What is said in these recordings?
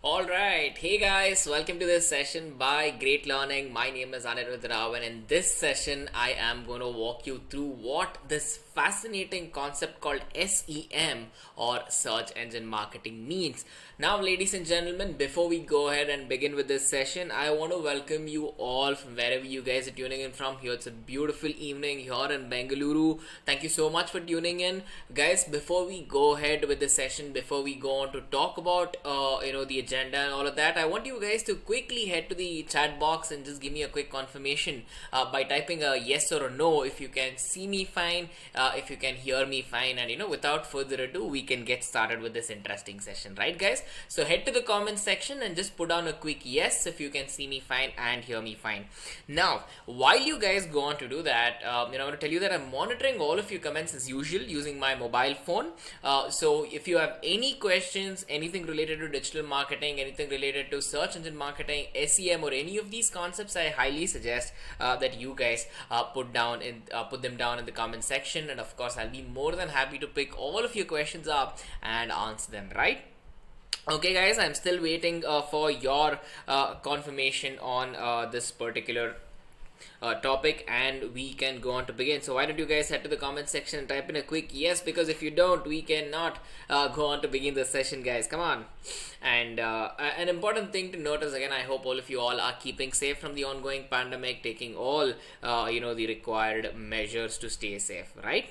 All right, hey guys, welcome to this session by Great Learning. My name is Anirudh Rao, and in this session, I am going to walk you through what this fascinating concept called SEM or Search Engine Marketing means. Now, ladies and gentlemen, before we go ahead and begin with this session, I want to welcome you all from wherever you guys are tuning in from. Here, it's a beautiful evening here in Bengaluru. Thank you so much for tuning in, guys. Before we go ahead with the session, before we go on to talk about the agenda and all of that, I want you guys to quickly head to the chat box and just give me a quick confirmation by typing a yes or a no if you can see me fine, if you can hear me fine, and without further ado, we can get started with this interesting session, right, guys? So head to the comment section and just put down a quick yes if you can see me fine and hear me fine. Now, while you guys go on to do that, I'm going to tell you that I'm monitoring all of your comments as usual using my mobile phone. So if you have any questions, anything related to digital marketing, anything related to search engine marketing, SEM, or any of these concepts, I highly suggest that you guys put them down in the comment section, and of course I'll be more than happy to pick all of your questions up and answer them, right? Okay, guys, I'm still waiting for your confirmation on this particular topic, and we can go on to begin. So why don't you guys head to the comment section and type in a quick yes, because if you don't, we cannot go on to begin the session, guys. Come on. And an important thing to note is, again, I hope all of you all are keeping safe from the ongoing pandemic, taking all the required measures to stay safe, right?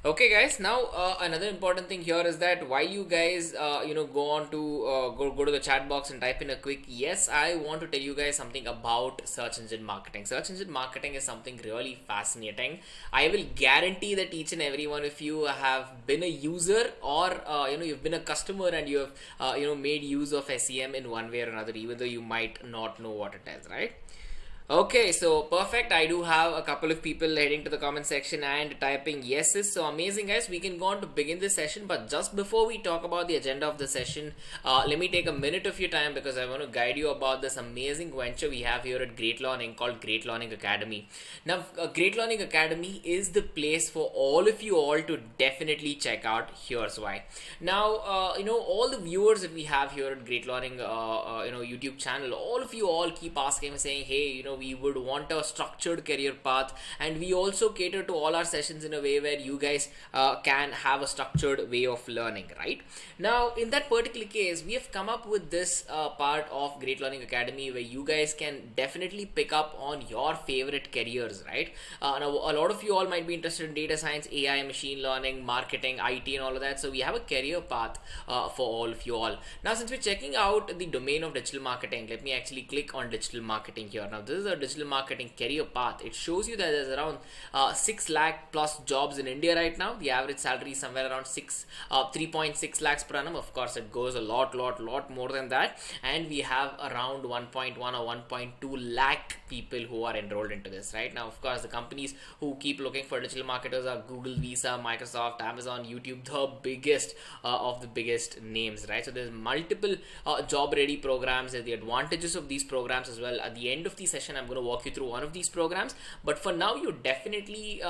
Okay, guys, now another important thing here is that while you guys go on to go to the chat box and type in a quick yes, I want to tell you guys something about search engine marketing. Search engine marketing is something really fascinating. I will guarantee that each and every one of you have been a user, or you've been a customer, and you have made use of SEM in one way or another, even though you might not know what it is, right? Okay, so perfect. I do have a couple of people heading to the comment section and typing yeses. So amazing, guys. We can go on to begin this session. But just before we talk about the agenda of the session, let me take a minute of your time, because I want to guide you about this amazing venture we have here at Great Learning called Great Learning Academy. Now, Great Learning Academy is the place for all of you all to definitely check out. Here's why. Now, all the viewers that we have here at Great Learning, YouTube channel, all of you all keep asking, saying, hey, we would want a structured career path, and we also cater to all our sessions in a way where you guys can have a structured way of learning, right? Now, in that particular case, we have come up with this part of Great Learning Academy where you guys can definitely pick up on your favorite careers, right? Now, a lot of you all might be interested in data science, AI, machine learning, marketing, IT, and all of that. So we have a career path for all of you all. Now, since we're checking out the domain of digital marketing, let me actually click on digital marketing here. Now, this is a digital marketing career path. It shows you that there's around 6 lakh plus jobs in India right now. The average salary is somewhere around 3.6 lakhs per annum. Of course, it goes a lot more than that, and we have around 1.1 or 1.2 lakh people who are enrolled into this right now. Of course, the companies who keep looking for digital marketers are Google, Visa, Microsoft, Amazon, YouTube, the biggest of the biggest names, right? So there's multiple job ready programs. There's the advantages of these programs as well. At the end of the session, I'm going to walk you through one of these programs, but for now, you definitely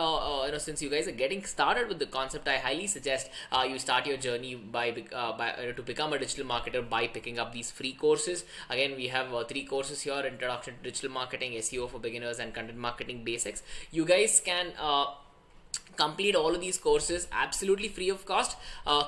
since you guys are getting started with the concept, I highly suggest you start your journey by to become a digital marketer by picking up these free courses. Again, we have 3 courses here: Introduction to Digital Marketing, SEO for Beginners, and Content Marketing Basics. You guys can complete all of these courses absolutely free of cost.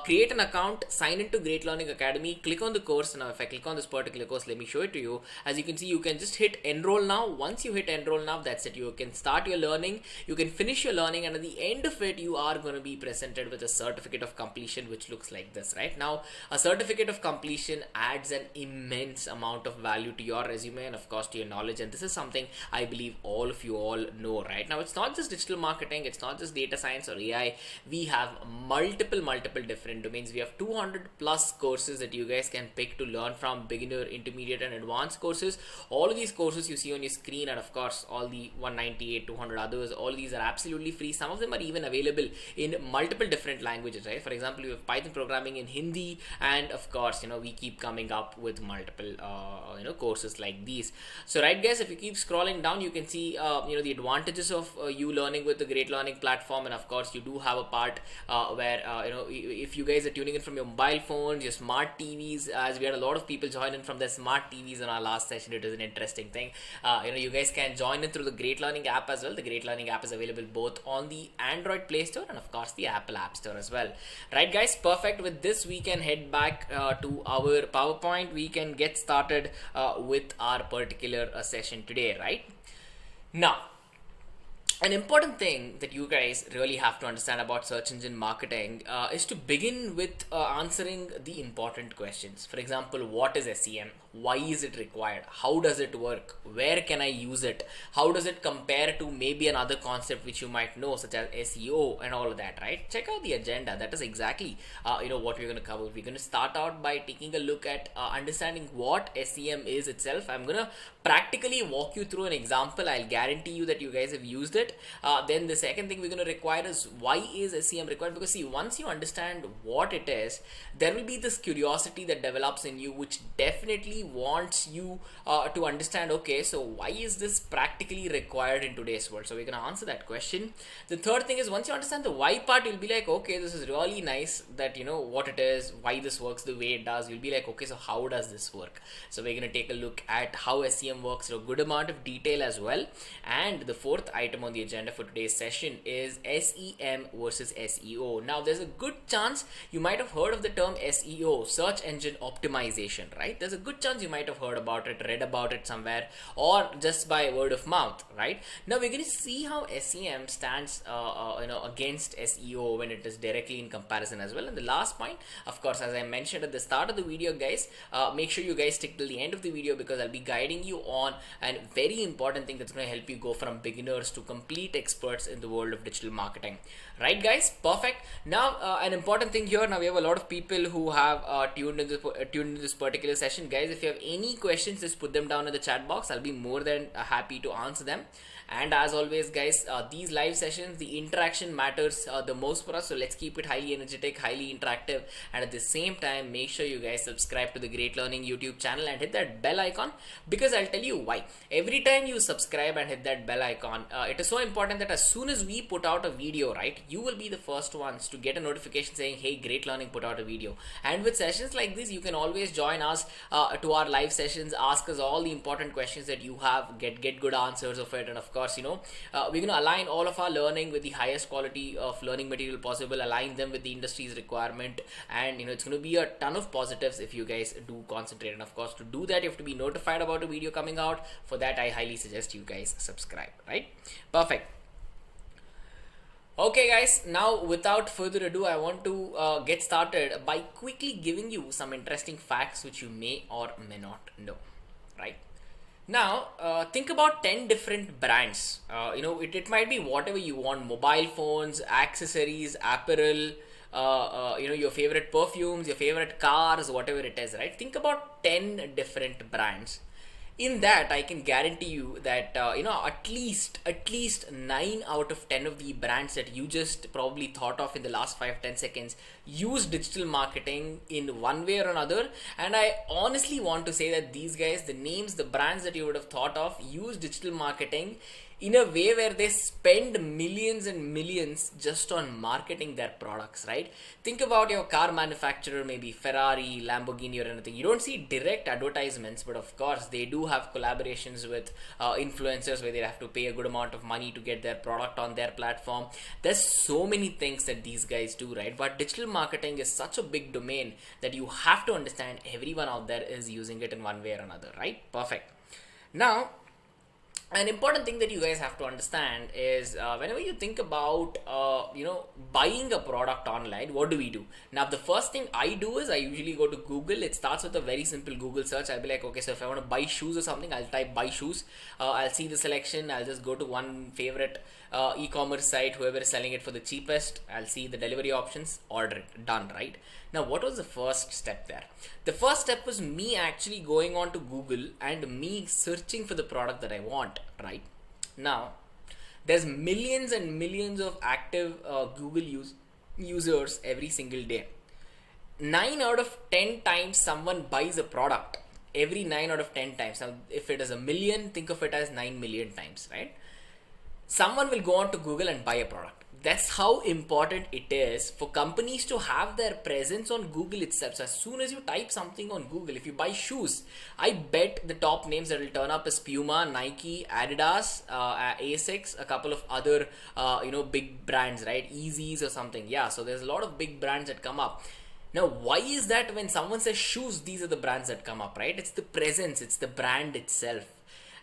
Create an account, sign into Great Learning Academy, click on the course. Now, if I click on this particular course, let me show it to you. As you can see, you can just hit enroll now. Once you hit enroll now, that's it. You can start your learning, you can finish your learning, and at the end of it, you are going to be presented with a certificate of completion, which looks like this, right? Now, a certificate of completion adds an immense amount of value to your resume and, of course, to your knowledge. And this is something I believe all of you all know, right? Now, it's not just digital marketing, it's not just data science or AI. We have multiple different domains. We have 200 plus courses that you guys can pick to learn from: beginner, intermediate, and advanced courses. All of these courses you see on your screen, and of course all the 198, 200 others, all these are absolutely free. Some of them are even available in multiple different languages, right? For example, we have Python programming in Hindi, and of course, we keep coming up with multiple courses like these. So right, guys, if you keep scrolling down, you can see the advantages of you learning with the Great Learning platform platform, and of course you do have a part where if you guys are tuning in from your mobile phones, your smart TVs, as we had a lot of people join in from their smart TVs in our last session. It is an interesting thing. You guys can join in through the Great Learning app as well. The Great Learning app is available both on the Android Play Store and of course the Apple App Store as well. Right guys, perfect. With this we can head back to our PowerPoint. We can get started with our particular session today, right? Now, an important thing that you guys really have to understand about search engine marketing is to begin with answering the important questions. For example, what is SEM? Why is it required? How does it work? Where can I use it? How does it compare to maybe another concept which you might know, such as SEO and all of that, right? Check out the agenda. That is exactly what we're going to cover. We're going to start out by taking a look at understanding what SEM is itself. I'm going to practically walk you through an example. I'll guarantee you that you guys have used it. Then the second thing we're going to require is, why is SEM required? Because see, once you understand what it is, there will be this curiosity that develops in you, which definitely wants you to understand, okay, so why is this practically required in today's world? So we're going to answer that question. The third thing is, once you understand the why part, you'll be like, okay, this is really nice that you know what it is, why this works the way it does. You'll be like, okay, so how does this work? So we're going to take a look at how SEM works in a good amount of detail as well. And the fourth item on the agenda for today's session is SEM versus SEO. Now there's a good chance you might have heard of the term SEO, search engine optimization, right? There's a good chance you might have heard about it, read about it somewhere, or just by word of mouth, right? Now we're going to see how SEM stands against SEO when it is directly in comparison as well. And the last point, of course, as I mentioned at the start of the video, guys, make sure you guys stick till the end of the video, because I'll be guiding you on a very important thing that's going to help you go from beginners to complete experts in the world of digital marketing. Right guys, perfect. Now an important thing here, now we have a lot of people who have tuned in this particular session. Guys, if you have any questions, just put them down in the chat box. I'll be more than happy to answer them. And as always guys, these live sessions, the interaction matters the most for us, so let's keep it highly energetic, highly interactive, and at the same time make sure you guys subscribe to the Great Learning YouTube channel and hit that bell icon, because I'll tell you why. Every time you subscribe and hit that bell icon, it is so important that as soon as we put out a video, right, you will be the first ones to get a notification saying, hey, Great Learning put out a video. And with sessions like this, you can always join us to our live sessions, ask us all the important questions that you have, get good answers of it, and of course, we're going to align all of our learning with the highest quality of learning material possible, align them with the industry's requirement, and it's going to be a ton of positives if you guys do concentrate. And of course, to do that, you have to be notified about a video coming out. For that, I highly suggest you guys subscribe, right? Perfect. Okay guys, now without further ado, I want to get started by quickly giving you some interesting facts which you may or may not know, right? Now, think about 10 different brands. It might be whatever you want: mobile phones, accessories, apparel, your favorite perfumes, your favorite cars, whatever it is, right? Think about 10 different brands. In that, I can guarantee you that at least 9 out of 10 of the brands that you just probably thought of in the last 5-10 seconds use digital marketing in one way or another. And I honestly want to say that these guys, the names, the brands that you would have thought of, use digital marketing in a way where they spend millions and millions just on marketing their products, right? Think about your car manufacturer, maybe Ferrari, Lamborghini or anything. You don't see direct advertisements, but of course they do have collaborations with influencers where they have to pay a good amount of money to get their product on their platform. There's so many things that these guys do, right? But digital marketing is such a big domain that you have to understand everyone out there is using it in one way or another, right? Perfect. Now, an important thing that you guys have to understand is whenever you think about buying a product online, what do we do? Now the first thing I do is I usually go to Google. It starts with a very simple Google search. I'll be like, okay, so if I want to buy shoes or something, I'll type buy shoes. I'll see the selection. I'll just go to one favorite e-commerce site, whoever is selling it for the cheapest. I'll see the delivery options, order it, done, right? Now, what was the first step there? The first step was me actually going on to Google and me searching for the product that I want, right? Now, there's millions and millions of active Google users every single day. 9 out of 10 times someone buys a product. Every 9 out of 10 times. Now, if it is a million, think of it as 9 million times, right? Someone will go on to Google and buy a product. that's how important it is for companies to have their presence on Google itself. So as soon as you type something on Google, if you buy shoes, I bet the top names that will turn up is Puma, Nike, Adidas, Asics, a couple of other big brands, right? Yeezys or something. Yeah, so there's a lot of big brands that come up. Now, why is that when someone says shoes, these are the brands that come up, right? It's the presence, it's the brand itself.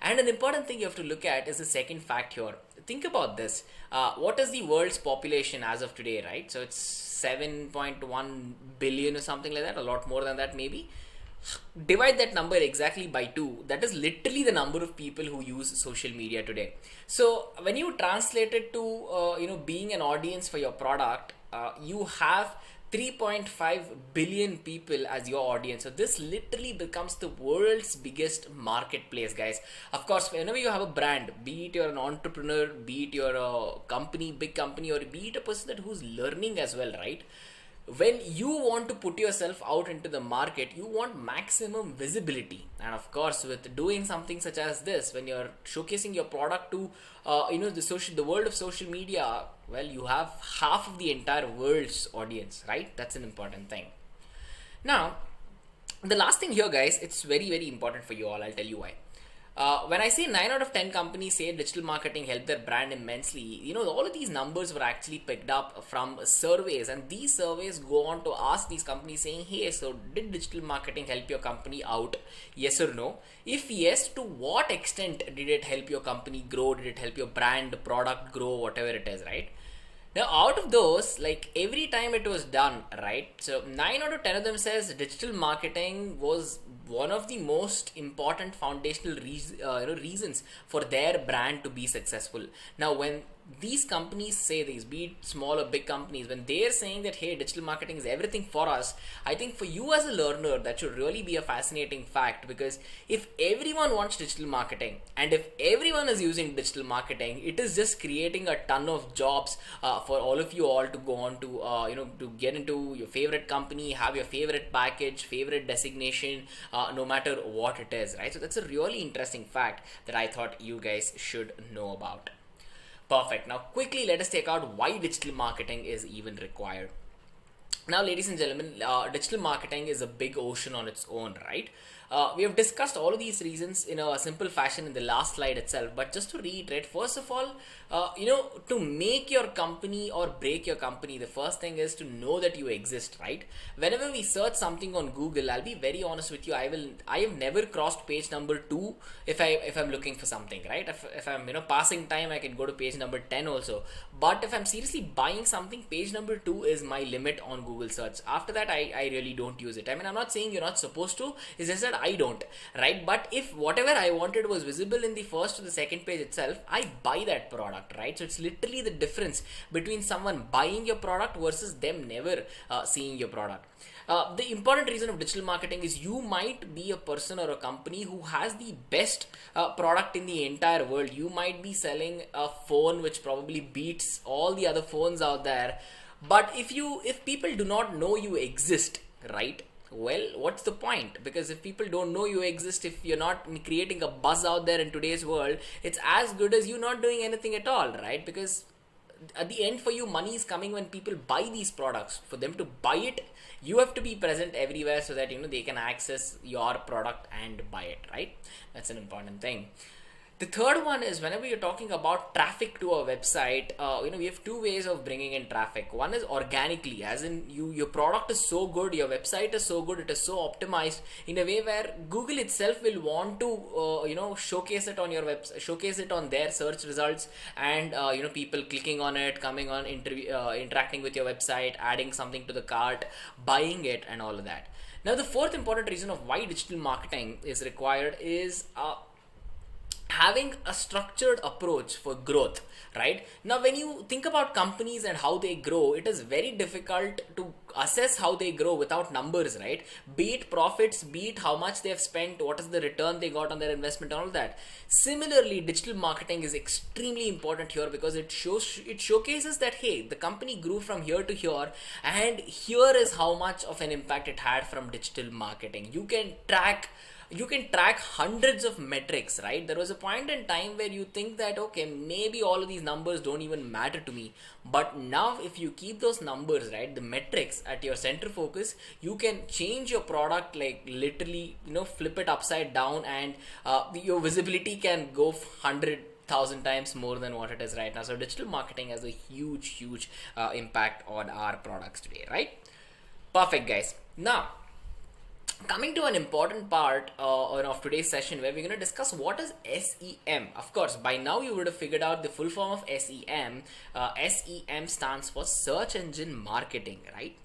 And an important thing you have to look at is the second fact here. Think about this. What is the world's population as of today, right? So it's 7.1 billion or something like that, a lot more than that maybe. Divide that number exactly by 2. That is literally the number of people who use social media today. So when you translate it to being an audience for your product, you have 3.5 billion people as your audience. So this literally becomes the world's biggest marketplace, guys. Of course, whenever you have a brand, be it you're an entrepreneur, be it you're a company, big company, or be it a person who's learning as well, right? When you want to put yourself out into the market, you want maximum visibility. And of course, with doing something such as this, when you're showcasing your product to the world of social media, well, you have half of the entire world's audience, right? That's an important thing. Now, the last thing here, guys, it's very, very important for you all. I'll tell you why. When I say 9 out of 10 companies say digital marketing helped their brand immensely, all of these numbers were actually picked up from surveys, and these surveys go on to ask these companies saying, hey, so did digital marketing help your company out? Yes or no? If yes, to what extent did it help your company grow? Did it help your brand, product grow, whatever it is, right? Now, out of those, like every time it was done, right? So 9 out of 10 of them says digital marketing was one of the most important foundational reasons for their brand to be successful. Now, when these companies say these, be it small or big companies, when they're saying that, hey, digital marketing is everything for us, I think for you as a learner, that should really be a fascinating fact, because if everyone wants digital marketing and if everyone is using digital marketing, it is just creating a ton of jobs for all of you all to go on to, to get into your favorite company, have your favorite package, favorite designation, no matter what it is, right? So that's a really interesting fact that I thought you guys should know about. Perfect. Now quickly let us take out why digital marketing is even required. Now, ladies and gentlemen, digital marketing is a big ocean on its own, right? We have discussed all of these reasons in a simple fashion in the last slide itself, but just to reiterate, first of all, to make your company or break your company, the first thing is to know that you exist, right? Whenever we search something on Google, I'll be very honest with you, I have never crossed page number 2 if I'm looking for something, right? If I'm passing time, I can go to page number 10 also. But if I'm seriously buying something, page number 2 is my limit on Google search. After that, I really don't use it. I mean, I'm not saying you're not supposed to, it's just that I don't, right? But if whatever I wanted was visible in the first or the second page itself, I buy that product, right? So it's literally the difference between someone buying your product versus them never seeing your product. The important reason of digital marketing is you might be a person or a company who has the best product in the entire world. You might be selling a phone which probably beats all the other phones out there. But if people do not know you exist, right? Well, what's the point? Because if people don't know you exist, if you're not creating a buzz out there in today's world, it's as good as you not doing anything at all, right? Because at the end for you, money is coming when people buy these products. For them to buy it, you have to be present everywhere so that they can access your product and buy it, right? That's an important thing. The third one is whenever you're talking about traffic to a website, we have two ways of bringing in traffic. One is organically, as in your product is so good, your website is so good, it is so optimized in a way where Google itself will want to, showcase it on your website, showcase it on their search results, and people clicking on it, coming on, interacting with your website, adding something to the cart, buying it, and all of that. Now, the fourth important reason of why digital marketing is required is having a structured approach for growth, right? Now, when you think about companies and how they grow, it is very difficult to assess how they grow without numbers, right? Be it profits, be it how much they have spent, what is the return they got on their investment, all of that. Similarly, digital marketing is extremely important here because it showcases that, hey, the company grew from here to here, and here is how much of an impact it had from digital marketing. You can track you can track hundreds of metrics, right? There was a point in time where you think that, okay, maybe all of these numbers don't even matter to me. But now if you keep those numbers, right, the metrics at your center focus, you can change your product, like literally, flip it upside down, and your visibility can go 100,000 times more than what it is right now. So digital marketing has a huge impact on our products today, right? Perfect, guys. Now, coming to an important part of today's session, where we're going to discuss what is SEM. Of course, by now you would have figured out the full form of SEM. SEM stands for search engine marketing, right?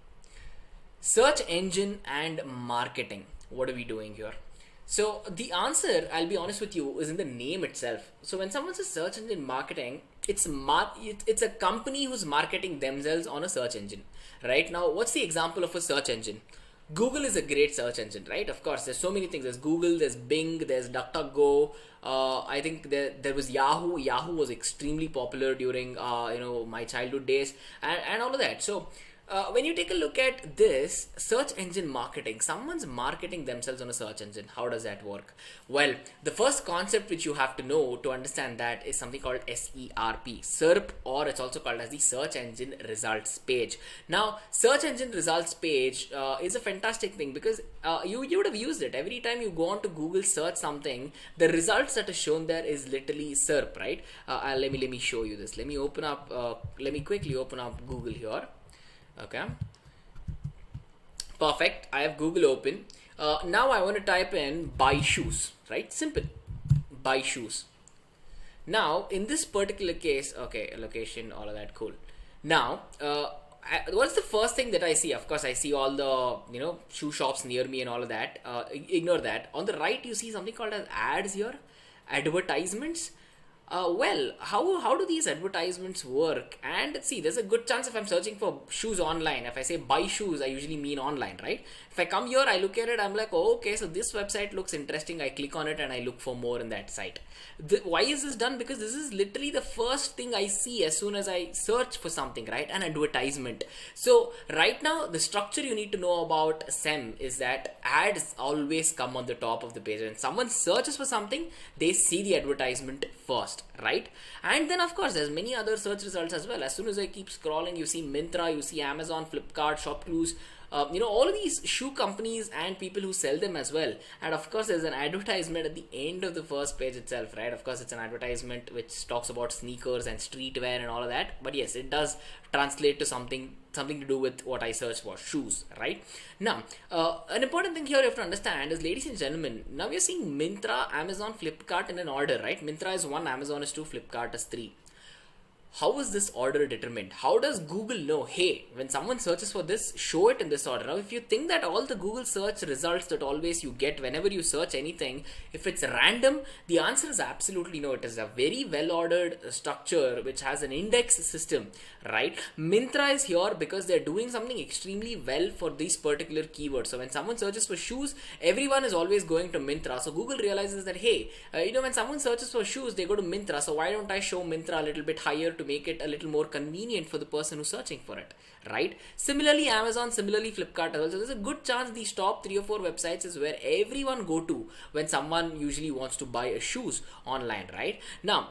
Search engine and marketing. What are we doing here? So the answer, I'll be honest with you, is in the name itself. So when someone says search engine marketing, it's a company who's marketing themselves on a search engine. Right now, what's the example of a search engine? Google is a great search engine, right? Of course, there's so many things. There's Google, there's Bing, there's DuckDuckGo. I think there was Yahoo. Yahoo was extremely popular during my childhood days, and all of that. So when you take a look at this search engine marketing, someone's marketing themselves on a search engine. How does that work? Well, the first concept which you have to know to understand that is something called SERP, or it's also called as the search engine results page. Now, search engine results page is a fantastic thing, because you would have used it. Every time you go on to Google, search something, the results that is shown there is literally SERP, right? Let me show you this. Let me quickly open up Google here. Okay, perfect. I have Google open. Now I want to type in buy shoes, right? Simple, buy shoes. Now in this particular case, okay, location, all of that, cool. Now what's the first thing that I see? Of course, I see all the shoe shops near me and all of that. Ignore that. On the right, you see something called as ads here, advertisements. Well, how do these advertisements work? And see, there's a good chance if I'm searching for shoes online, if I say buy shoes, I usually mean online, right? If I come here, I look at it, I'm like, oh, okay, so this website looks interesting. I click on it and I look for more in that site. Why is this done? Because this is literally the first thing I see as soon as I search for something, right? An advertisement. So right now, the structure you need to know about SEM is that ads always come on the top of the page. When someone searches for something, they see the advertisement first, right? And then of course there's many other search results as well. As soon as I keep scrolling, you see Myntra, you see Amazon, Flipkart, ShopClues, all of these shoe companies and people who sell them as well. And of course there's an advertisement at the end of the first page itself, right? Of course it's an advertisement which talks about sneakers and streetwear and all of that, but yes, it does translate to something to do with what I search for, shoes, right? Now, an important thing here you have to understand is, ladies and gentlemen, now we are seeing Myntra, Amazon, Flipkart in an order, right? Myntra is 1, Amazon is 2, Flipkart is 3. How is this order determined? How does Google know, hey, when someone searches for this, show it in this order? Now, if you think that all the Google search results that always you get whenever you search anything, if it's random, the answer is absolutely no. It is a very well-ordered structure which has an index system, right? Myntra is here because they're doing something extremely well for these particular keywords. So when someone searches for shoes, everyone is always going to Myntra. So Google realizes that, hey, when someone searches for shoes, they go to Myntra. So why don't I show Myntra a little bit higher to make it a little more convenient for the person who's searching for it, right? Similarly, Amazon, similarly Flipkart as well. So there's a good chance these top 3 or 4 websites is where everyone go to when someone usually wants to buy a shoes online, right? Now,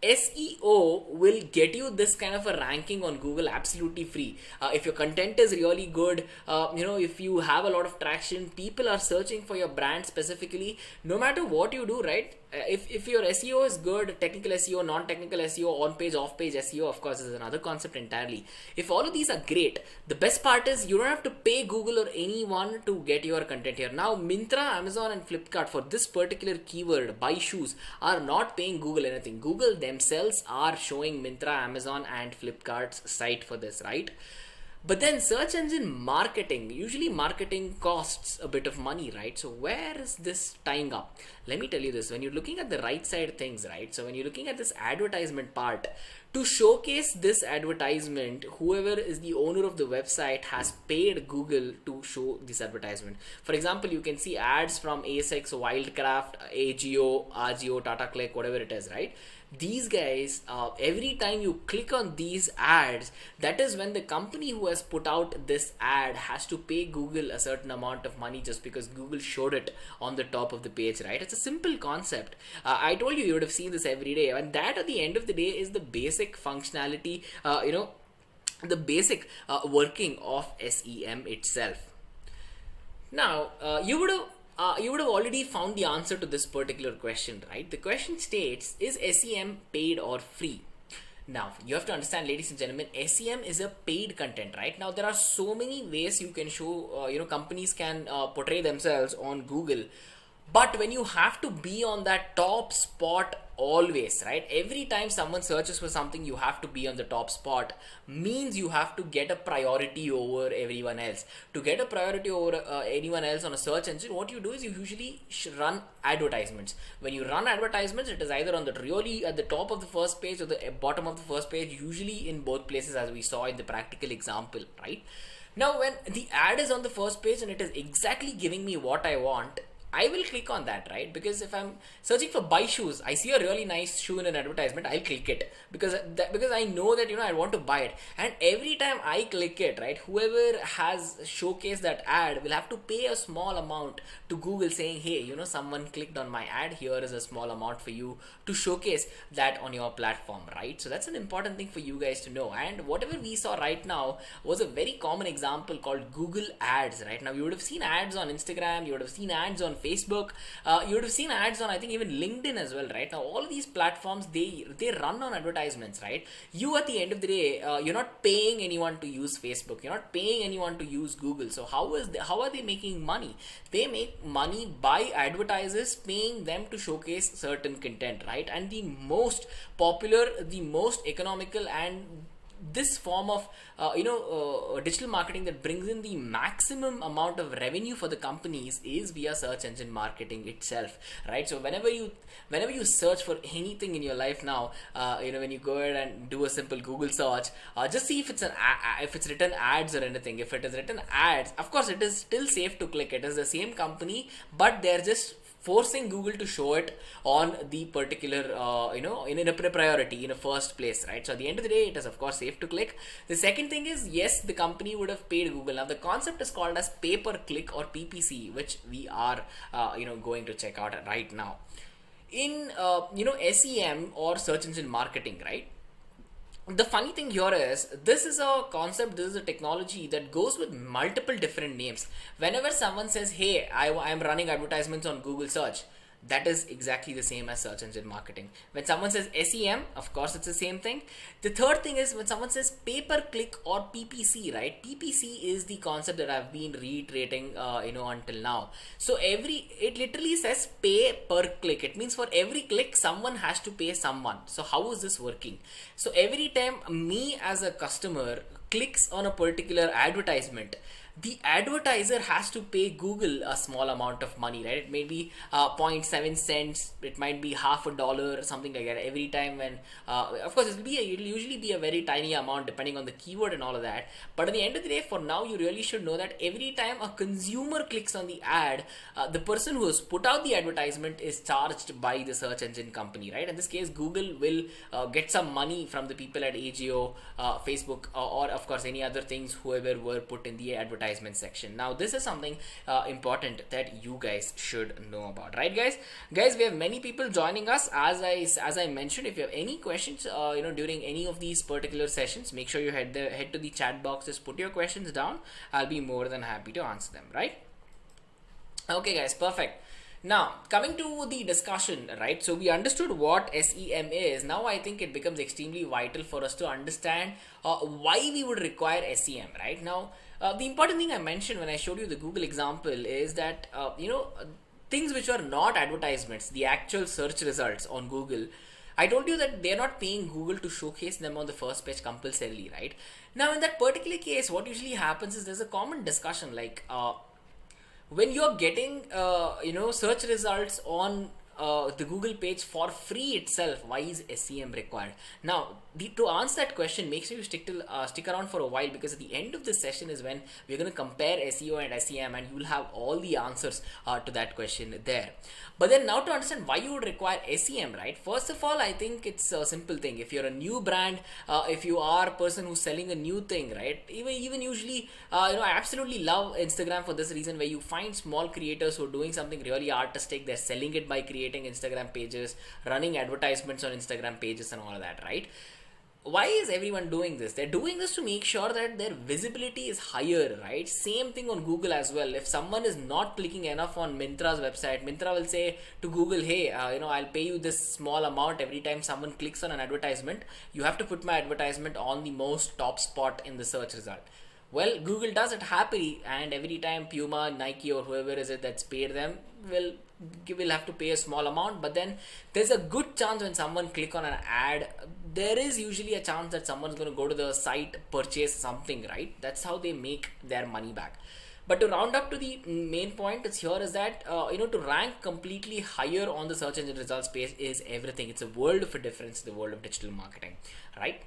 SEO will get you this kind of a ranking on Google absolutely free. If your content is really good, if you have a lot of traction, people are searching for your brand specifically, no matter what you do, right? If your SEO is good, technical SEO, non-technical SEO, on-page, off-page SEO, of course, is another concept entirely. If all of these are great, the best part is you don't have to pay Google or anyone to get your content here. Now, Myntra, Amazon and Flipkart for this particular keyword, buy shoes, are not paying Google anything. Google themselves are showing Myntra, Amazon and Flipkart's site for this, right? But then search engine marketing, usually marketing costs a bit of money, right? So where is this tying up? Let me tell you this, when you're looking at the right side things, right? So when you're looking at this advertisement part, to showcase this advertisement, whoever is the owner of the website has paid Google to show this advertisement. For example, you can see ads from ASX, Wildcraft, AGO, RGO, Tata Click, whatever it is, right? these guys, every time you click on these ads, that is when the company who has put out this ad has to pay Google a certain amount of money just because Google showed it on the top of the page, right? It's a simple concept. I told you would have seen this every day, and that at the end of the day is the basic functionality, the basic working of SEM itself. Now, you would have already found the answer to this particular question, right? The question states, is SEM paid or free? Now, you have to understand, ladies and gentlemen, SEM is a paid content, right? Now, there are so many ways you can show, companies can portray themselves on Google. But when you have to be on that top spot always, right? Every time someone searches for something, you have to be on the top spot, means you have to get a priority over everyone else. To get a priority over anyone else on a search engine, what you do is you usually run advertisements. When you run advertisements, it is either on the really at the top of the first page or the bottom of the first page, usually in both places, as we saw in the practical example, right? Now, when the ad is on the first page and it is exactly giving me what I want, I will click on that, right? Because if I'm searching for buy shoes, I see a really nice shoe in an advertisement, I'll click it because I know that I want to buy it. And every time I click it, right, whoever has showcased that ad will have to pay a small amount to Google, saying, hey, someone clicked on my ad, here is a small amount for you to showcase that on your platform, right? So that's an important thing for you guys to know. And whatever we saw right now was a very common example called Google Ads. Right now, you would have seen ads on Instagram, you would have seen ads on Facebook, you would have seen ads on, I think, even LinkedIn as well. Right now, all of these platforms, they run on advertisements, right? You, at the end of the day, you're not paying anyone to use Facebook, you're not paying anyone to use Google. So how are they making money? They make money by advertisers paying them to showcase certain content, right? And the most popular, the most economical, and this form of digital marketing that brings in the maximum amount of revenue for the companies is via search engine marketing itself, right? So whenever you search for anything in your life now, when you go ahead and do a simple Google search, just see if it's written ads or anything. If it is written ads, of course it is still safe to click. It is the same company, but they're just forcing Google to show it on the particular, in a priority in a first place, right? So at the end of the day, it is of course safe to click. The second thing is, yes, the company would have paid Google. Now the concept is called as pay per click or PPC, which we are, going to check out right now. In, SEM or search engine marketing, right? The funny thing here is, this is a concept, this is a technology that goes with multiple different names. Whenever someone says, hey, I'm running advertisements on Google search, that is exactly the same as search engine marketing. When someone says SEM, of course it's the same thing. The third thing is when someone says pay per click or PPC, right? PPC is the concept that I've been reiterating, until now. So it literally says pay per click. It means for every click, someone has to pay someone. So how is this working? So every time me as a customer clicks on a particular advertisement, the advertiser has to pay Google a small amount of money, right? It may be 0.7 cents, it might be $0.50 or something like that. Every time when, of course, it'll usually be a very tiny amount depending on the keyword and all of that. But at the end of the day, for now, you really should know that every time a consumer clicks on the ad, the person who has put out the advertisement is charged by the search engine company, right? In this case, Google will get some money from the people at AGO, Facebook, or of course any other things, whoever were put in the advertisement section. Now this is something important that you guys should know about, right? Guys, we have many people joining us. As I mentioned, if you have any questions during any of these particular sessions, make sure you head to the chat box, just put your questions down. I'll be more than happy to answer them, right? Okay guys, perfect. Now, coming to the discussion, right? So we understood what SEM is. Now I think it becomes extremely vital for us to understand why we would require SEM, right? Now, the important thing I mentioned when I showed you the Google example is that, things which are not advertisements, the actual search results on Google, I told you that they're not paying Google to showcase them on the first page compulsorily, right? Now, in that particular case, what usually happens is there's a common discussion like, when you're getting search results on the Google page for free itself, why is SEM required? Now, to answer that question, make sure you stick around for a while, because at the end of this session is when we're going to compare SEO and SEM, and you will have all the answers to that question there. But then now, to understand why you would require SEM, right? First of all, I think it's a simple thing. If you're a new brand, if you are a person who's selling a new thing, right? Even usually, I absolutely love Instagram for this reason, where you find small creators who are doing something really artistic. They're selling it by creating Instagram pages, running advertisements on Instagram pages, and all of that, right? Why is everyone doing this? They're doing this to make sure that their visibility is higher, right? Same thing on Google as well. If someone is not clicking enough on Myntra's website, Myntra will say to Google, hey, I'll pay you this small amount every time someone clicks on an advertisement. You have to put my advertisement on the most top spot in the search result. Well, Google does it happily, and every time Puma, Nike, or whoever is it that's paid them will have to pay a small amount. But then there's a good chance when someone click on an ad, there is usually a chance that someone's going to go to the site, purchase something, right? That's how they make their money back. But to round up to the main point is here is that to rank completely higher on the search engine results page is everything. It's a world of a difference in the world of digital marketing, right?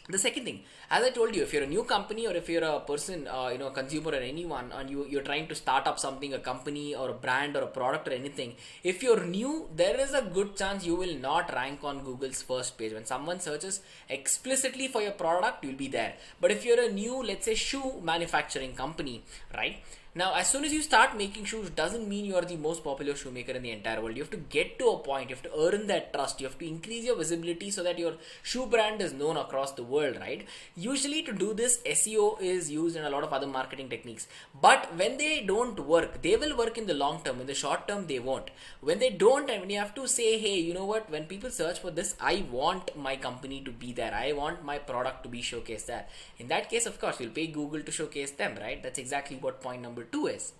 The second thing, as I told you, if you're a new company, or if you're a person, a consumer or anyone, and you're trying to start up something, a company or a brand or a product or anything, if you're new, there is a good chance you will not rank on Google's first page. When someone searches explicitly for your product, you'll be there. But if you're a new, let's say, shoe manufacturing company, right? Now, as soon as you start making shoes, doesn't mean you are the most popular shoemaker in the entire world. You have to get to a point, you have to earn that trust, you have to increase your visibility so that your shoe brand is known across the world, right? Usually to do this, SEO is used in a lot of other marketing techniques. But when they don't work, they will work in the long term. In the short term, they won't. When they don't, and when you have to say, hey, you know what, when people search for this, I want my company to be there. I want my product to be showcased there. In that case, of course, you'll pay Google to showcase them, right? That's exactly what point number 2 is.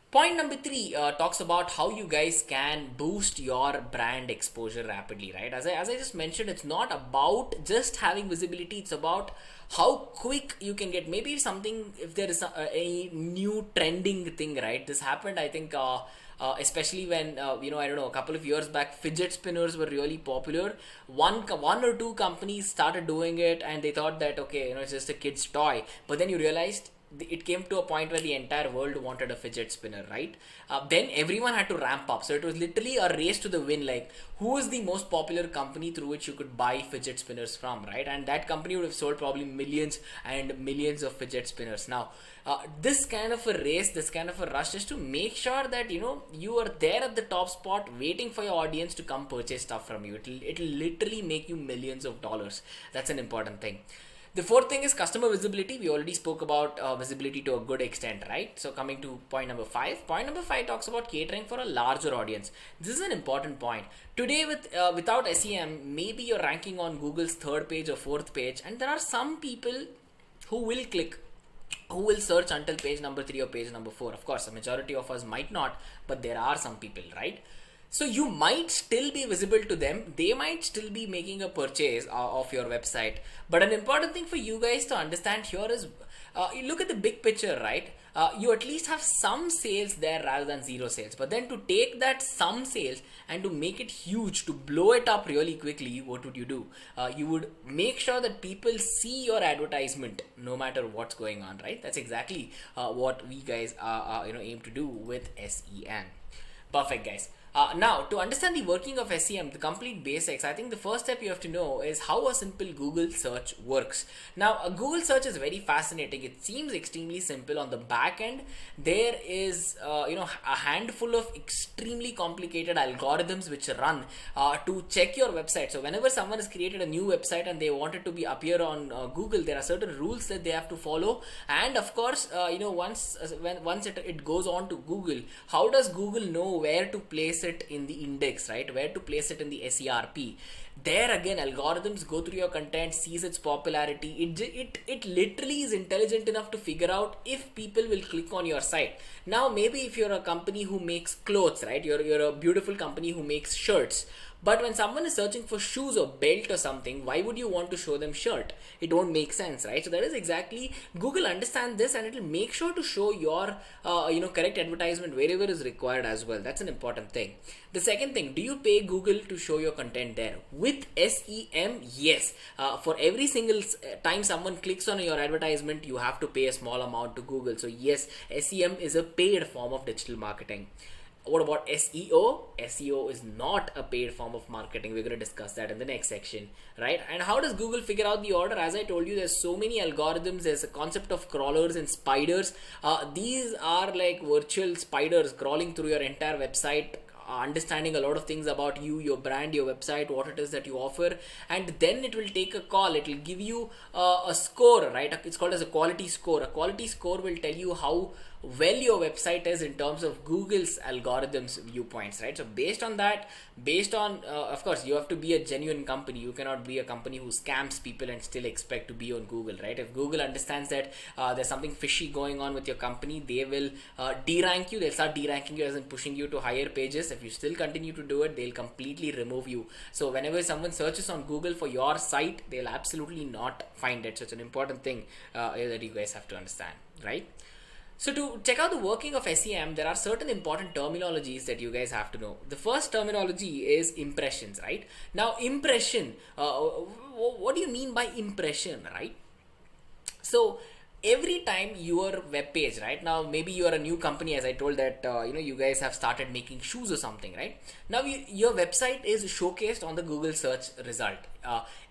Point number 3 talks about how you guys can boost your brand exposure rapidly, right? As I just mentioned, it's not about just having visibility. It's about how quick you can get. Maybe something, if there is a new trending thing, right? This happened, I think, especially when I don't know, a couple of years back, fidget spinners were really popular. One or two companies started doing it, and they thought that, okay, it's just a kid's toy. But then you realized it came to a point where the entire world wanted a fidget spinner, right? Then everyone had to ramp up. So it was literally a race to the win, like who is the most popular company through which you could buy fidget spinners from, right? And that company would have sold probably millions and millions of fidget spinners. Now, this kind of a race, this kind of a rush is to make sure that you are there at the top spot, waiting for your audience to come purchase stuff from you. It'll literally make you millions of dollars. That's an important thing. The fourth thing is customer visibility. We already spoke about visibility to a good extent, right? So coming to point number 5. Point number 5 talks about catering for a larger audience. This is an important point. Today, without SEM, maybe you're ranking on Google's 3rd page or 4th page, and there are some people who will click, who will search until page number 3 or page number 4. Of course, a majority of us might not, but there are some people, right? So you might still be visible to them. They might still be making a purchase of your website. But an important thing for you guys to understand here is, you look at the big picture, right? You at least have some sales there rather than 0 sales. But then to take that some sales and to make it huge, to blow it up really quickly, what would you do? You would make sure that people see your advertisement no matter what's going on, right? That's exactly what we guys aim to do with SEM. Perfect, guys. Now, to understand the working of SEM, the complete basics, I think the first step you have to know is how a simple Google search works. Now, a Google search is very fascinating. It seems extremely simple. On the back end, there is a handful of extremely complicated algorithms which run to check your website. So whenever someone has created a new website and they want it to appear on Google, there are certain rules that they have to follow. And of course, once it goes on to Google, how does Google know where to place it in the index, right? Where to place it in the SERP? There again, algorithms go through your content, sees its popularity. It literally is intelligent enough to figure out if people will click on your site. Now maybe if you're a company who makes clothes, right, you're a beautiful company who makes shirts, but when someone is searching for shoes or belt or something, why would you want to show them shirt? It won't make sense, right? So that is exactly, Google understands this, and it will make sure to show your correct advertisement wherever is required as well. That's an important thing. The second thing, do you pay Google to show your content there? With SEM, yes. For every single time someone clicks on your advertisement, you have to pay a small amount to Google. So yes, SEM is a paid form of digital marketing. What about SEO? SEO is not a paid form of marketing. We're going to discuss that in the next section, right? And how does Google figure out the order? As I told you, there's so many algorithms. There's a concept of crawlers and spiders. These are like virtual spiders crawling through your entire website, understanding a lot of things about you, your brand, your website, what it is that you offer, and then it will take a call. It will give you a score, right? It's called as a quality score. A quality score will tell you how well your website is in terms of Google's algorithms viewpoints, right? So based on that, of course, you have to be a genuine company. You cannot be a company who scams people and still expect to be on Google, right? If Google understands that there's something fishy going on with your company, they will de-rank you. They'll start de-ranking you, as in pushing you to higher pages. If you still continue to do it, they'll completely remove you. So whenever someone searches on Google for your site, they'll absolutely not find it. So it's an important thing that you guys have to understand, right? So to check out the working of SEM, there are certain important terminologies that you guys have to know. The first terminology is impressions, right? Now, impression, what do you mean by impression, right? So every time your web page, right, now maybe you are a new company, as I told that you guys have started making shoes or something, right? Now your website is showcased on the Google search result.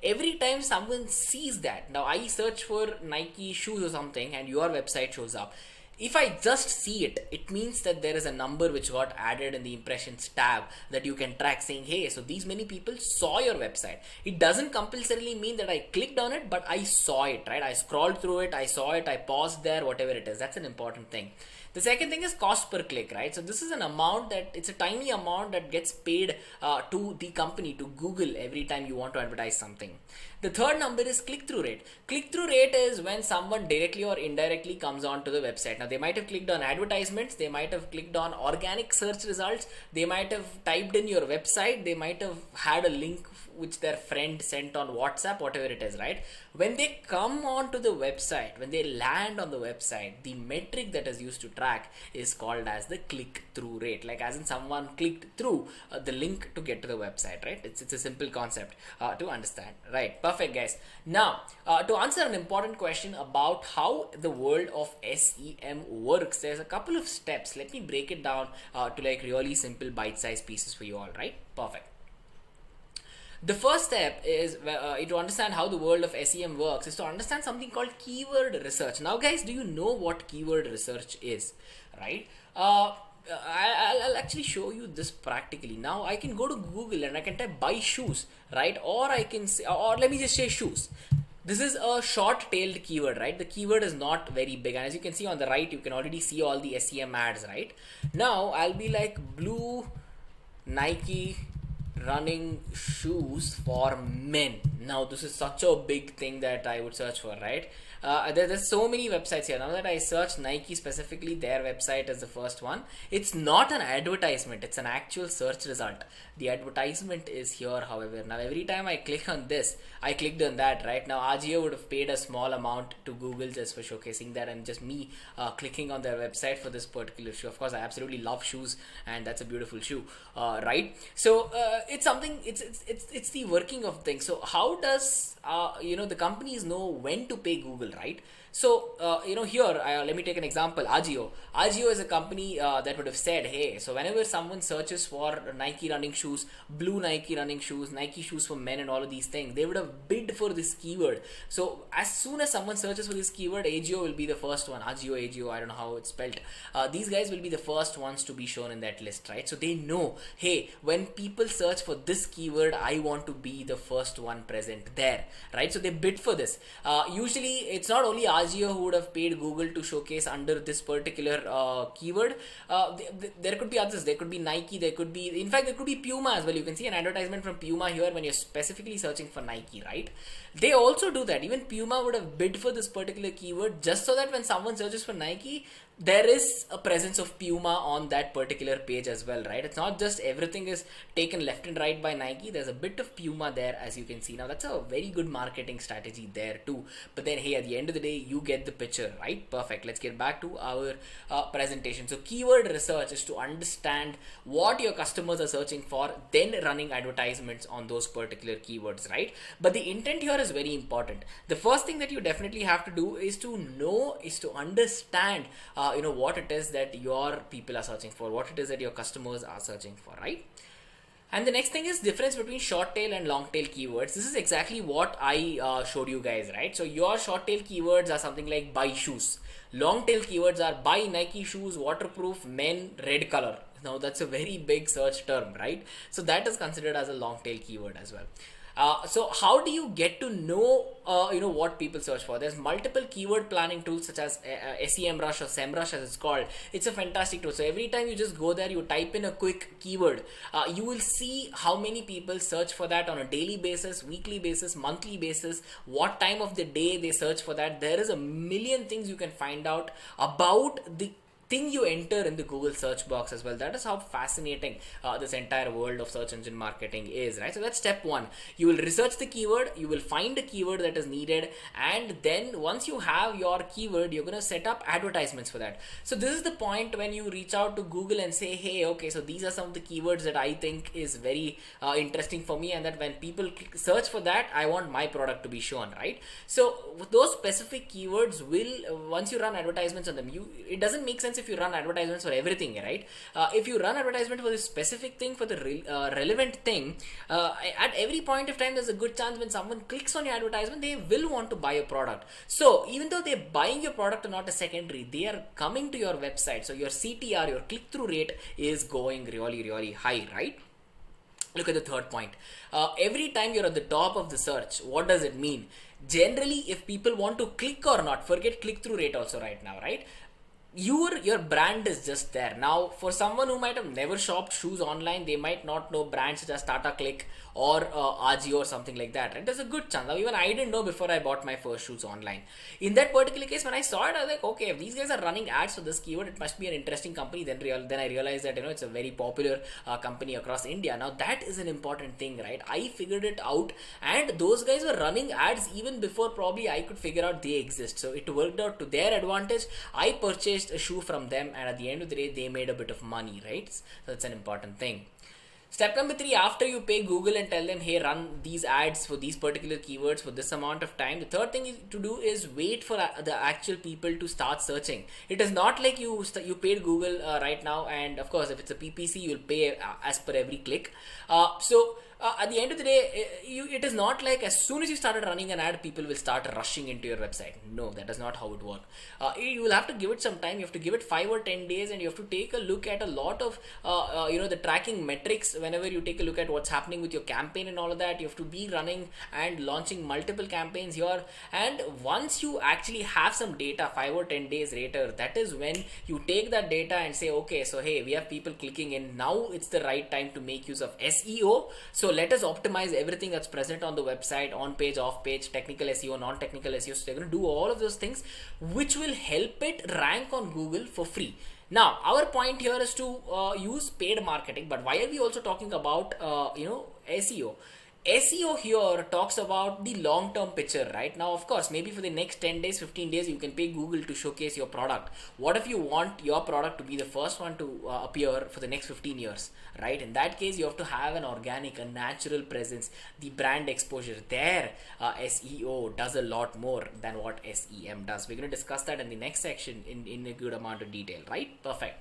Every time someone sees that, now I search for Nike shoes or something and your website shows up. If I just see it, it means that there is a number which got added in the impressions tab that you can track, saying, hey, so these many people saw your website. It doesn't compulsorily mean that I clicked on it, but I saw it, right? I scrolled through it, I saw it, I paused there, whatever it is. That's an important thing. The second thing is cost per click, right? So this is an amount that, it's a tiny amount that gets paid to the company, to Google, every time you want to advertise something. The third number is click-through rate. Click-through rate is when someone directly or indirectly comes onto the website. Now they might have clicked on advertisements, they might have clicked on organic search results, they might have typed in your website, they might have had a link which their friend sent on WhatsApp, whatever it is, right? When they come onto the website, when they land on the website, the metric that is used to track is called as the click-through rate. Like as in someone clicked through the link to get to the website, right? It's a simple concept to understand, right? Perfect, guys. Now, to answer an important question about how the world of SEM works, there's a couple of steps. Let me break it down to like really simple bite-sized pieces for you all, right? Perfect. The first step is to understand how the world of SEM works is to understand something called keyword research. Now guys, do you know what keyword research is, right? I'll actually show you this practically. Now I can go to Google and I can type buy shoes, right? Or I can say, or let me just say shoes. This is a short-tailed keyword, right? The keyword is not very big, and as you can see on the right, you can already see all the SEM ads, right? Now I'll be like blue Nike running shoes for men. Now this is such a big thing that I would search for, right? There's so many websites here. Now that I search Nike specifically, their website is the first one. It's not an advertisement, it's an actual search result. The advertisement is here, however. Now every time I click on this, I clicked on that, right? Now Agio would have paid a small amount to Google just for showcasing that, and just me clicking on their website for this particular shoe. Of course, I absolutely love shoes, and that's a beautiful shoe, right? So it's something, it's the working of things. So how does the companies know when to pay Google, right? So here let me take an example. Agio is a company that would have said, hey, so whenever someone searches for Nike running shoes, blue Nike running shoes, Nike shoes for men, and all of these things, they would have bid for this keyword. So as soon as someone searches for this keyword, Agio will be the first one. Agio, I don't know how it's spelled. These guys will be the first ones to be shown in that list, right? So they know, hey, when people search search for this keyword, I want to be the first one present there, right? So they bid for this. Usually it's not only Agio who would have paid Google to showcase under this particular keyword. There could be others. There could be Nike, there could be, in fact there could be Puma as well. You can see an advertisement from Puma here when you're specifically searching for Nike, right? They also do that. Even Puma would have bid for this particular keyword just so that when someone searches for Nike, there is a presence of Puma on that particular page as well, right? It's not just everything is taken left and right by Nike. There's a bit of Puma there, as you can see. Now that's a very good marketing strategy there too. But then hey, at the end of the day, you get the picture, right? Perfect. Let's get back to our presentation. So keyword research is to understand what your customers are searching for, then running advertisements on those particular keywords, right? But the intent here is very important. The first thing that you definitely have to do is to understand what it is that your people are searching for, what it is that your customers are searching for, right? And the next thing is difference between short tail and long tail keywords. This is exactly what I showed you guys, right? So your short tail keywords are something like buy shoes. Long tail keywords are buy Nike shoes, waterproof, men, red color. Now that's a very big search term, right? So that is considered as a long tail keyword as well. So how do you get to know what people search for? There's multiple keyword planning tools such as SEMrush or SEMrush as it's called. It's a fantastic tool. So every time you just go there, you type in a quick keyword, you will see how many people search for that on a daily basis, weekly basis, monthly basis, what time of the day they search for that. There is a million things you can find out about the thing you enter in the Google search box as well. That is how fascinating this entire world of search engine marketing is, right? So that's step one. You will research the keyword, you will find a keyword that is needed, and then once you have your keyword, you're going to set up advertisements for that. So this is the point when you reach out to Google and say, hey, okay, so these are some of the keywords that I think is very interesting for me, and that when people search for that, I want my product to be shown, right? So those specific keywords will, once you run advertisements on them, it doesn't make sense if you run advertisements for everything, right? If you run advertisement for this specific thing, for the relevant thing, at every point of time, there's a good chance when someone clicks on your advertisement, they will want to buy a product. So even though they're buying your product or not a secondary, they are coming to your website. So your CTR, your click-through rate is going really, really high, right? Look at the third point. Every time you're at the top of the search, what does it mean? Generally, if people want to click or not, forget click-through rate also right now, right? Your brand is just there. Now for someone who might have never shopped shoes online, they might not know brands such as Tata Click or Agio or something like that, right? There's a good chance. Now even I didn't know before I bought my first shoes online. In that particular case, when I saw it, I was like, okay, if these guys are running ads for this keyword, it must be an interesting company. Then I realized that it's a very popular company across India. Now that is an important thing, right? I figured it out, and those guys were running ads even before probably I could figure out they exist. So it worked out to their advantage. I purchased a shoe from them, and at the end of the day, they made a bit of money, right? So that's an important thing. Step number 3, after you pay Google and tell them, hey, run these ads for these particular keywords for this amount of time, the third thing to do is wait for the actual people to start searching. It is not like you paid Google right now, and of course, if it's a PPC, you'll pay as per every click. At the end of the day, it is not like as soon as you started running an ad, people will start rushing into your website. No, that is not how it works. You will have to give it some time. You have to give it 5 or 10 days, and you have to take a look at a lot of the tracking metrics. Whenever you take a look at what's happening with your campaign and all of that, you have to be running and launching multiple campaigns here. And once you actually have some data 5 or 10 days later, that is when you take that data and say, okay, so hey, we have people clicking in. Now it's the right time to make use of SEO. So let us optimize everything that's present on the website, on page, off page, technical SEO, non-technical SEO. So they're going to do all of those things, which will help it rank on Google for free. Now, our point here is to use paid marketing, but why are we also talking about SEO? SEO here talks about the long-term picture, right? Now, of course, maybe for the next 10 days, 15 days, you can pay Google to showcase your product. What if you want your product to be the first one to appear for the next 15 years, right? In that case, you have to have an organic, a natural presence, the brand exposure. There, SEO does a lot more than what SEM does. We're going to discuss that in the next section in a good amount of detail, right? Perfect.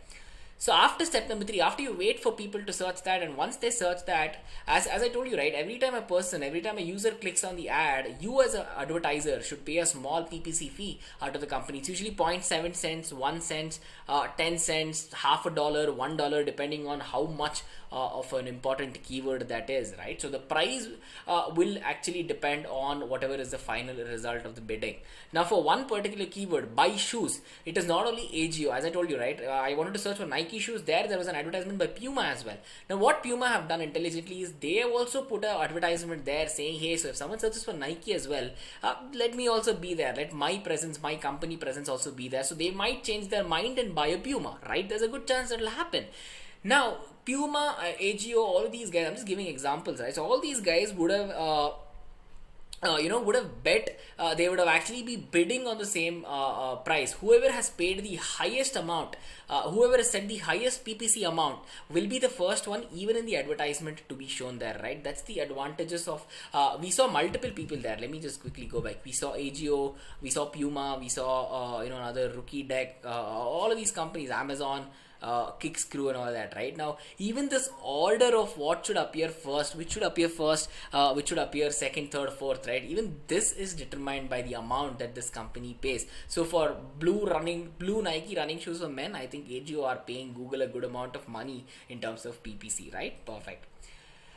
So after step number 3, after you wait for people to search that, and once they search that, as I told you, right, every time a user clicks on the ad, you as an advertiser should pay a small PPC fee out of the company. It's usually 0.7 cents, 1 cent, 10 cents, half a dollar, $1, depending on how much of an important keyword that is, right? So the price will actually depend on whatever is the final result of the bidding. Now for one particular keyword, buy shoes, it is not only AGO, as I told you, right? I wanted to search for Nike shoes. There was an advertisement by Puma as well. Now what Puma have done intelligently is they have also put an advertisement there saying, hey, so if someone searches for Nike as well, let me also be there, let my presence, my company presence also be there. So they might change their mind and buy a Puma, right? There's a good chance that will happen. Now Puma, AGO, all of these guys, I'm just giving examples, right? So all these guys would have would have bet, they would have actually be bidding on the same price. Whoever has paid the highest amount, whoever has set the highest PPC amount will be the first one even in the advertisement to be shown there, right? That's the advantages of, we saw multiple people there. Let me just quickly go back. We saw AGO, we saw Puma, we saw another rookie deck, all of these companies, Amazon, Clickthrough and all that. Right now, even this order of what should appear first, which should appear first, which should appear second, third, fourth, right? Even this is determined by the amount that this company pays. So for blue Nike running shoes for men, I think AGO are paying Google a good amount of money in terms of PPC, right? Perfect.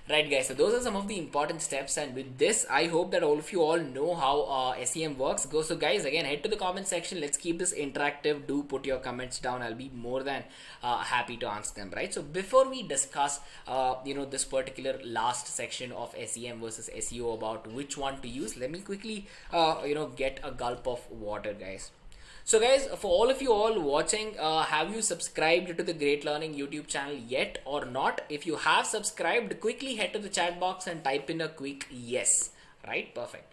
Right guys, so those are some of the important steps, and with this I hope that all of you all know how SEM works. So guys, again, head to the comment section. Let's keep this interactive. Do put your comments down. I'll be more than happy to answer them, right? So before we discuss this particular last section of SEM versus SEO about which one to use, let me quickly get a gulp of water, guys. So guys, for all of you all watching, have you subscribed to the Great Learning YouTube channel yet or not? If you have subscribed, quickly head to the chat box and type in a quick yes, right? Perfect.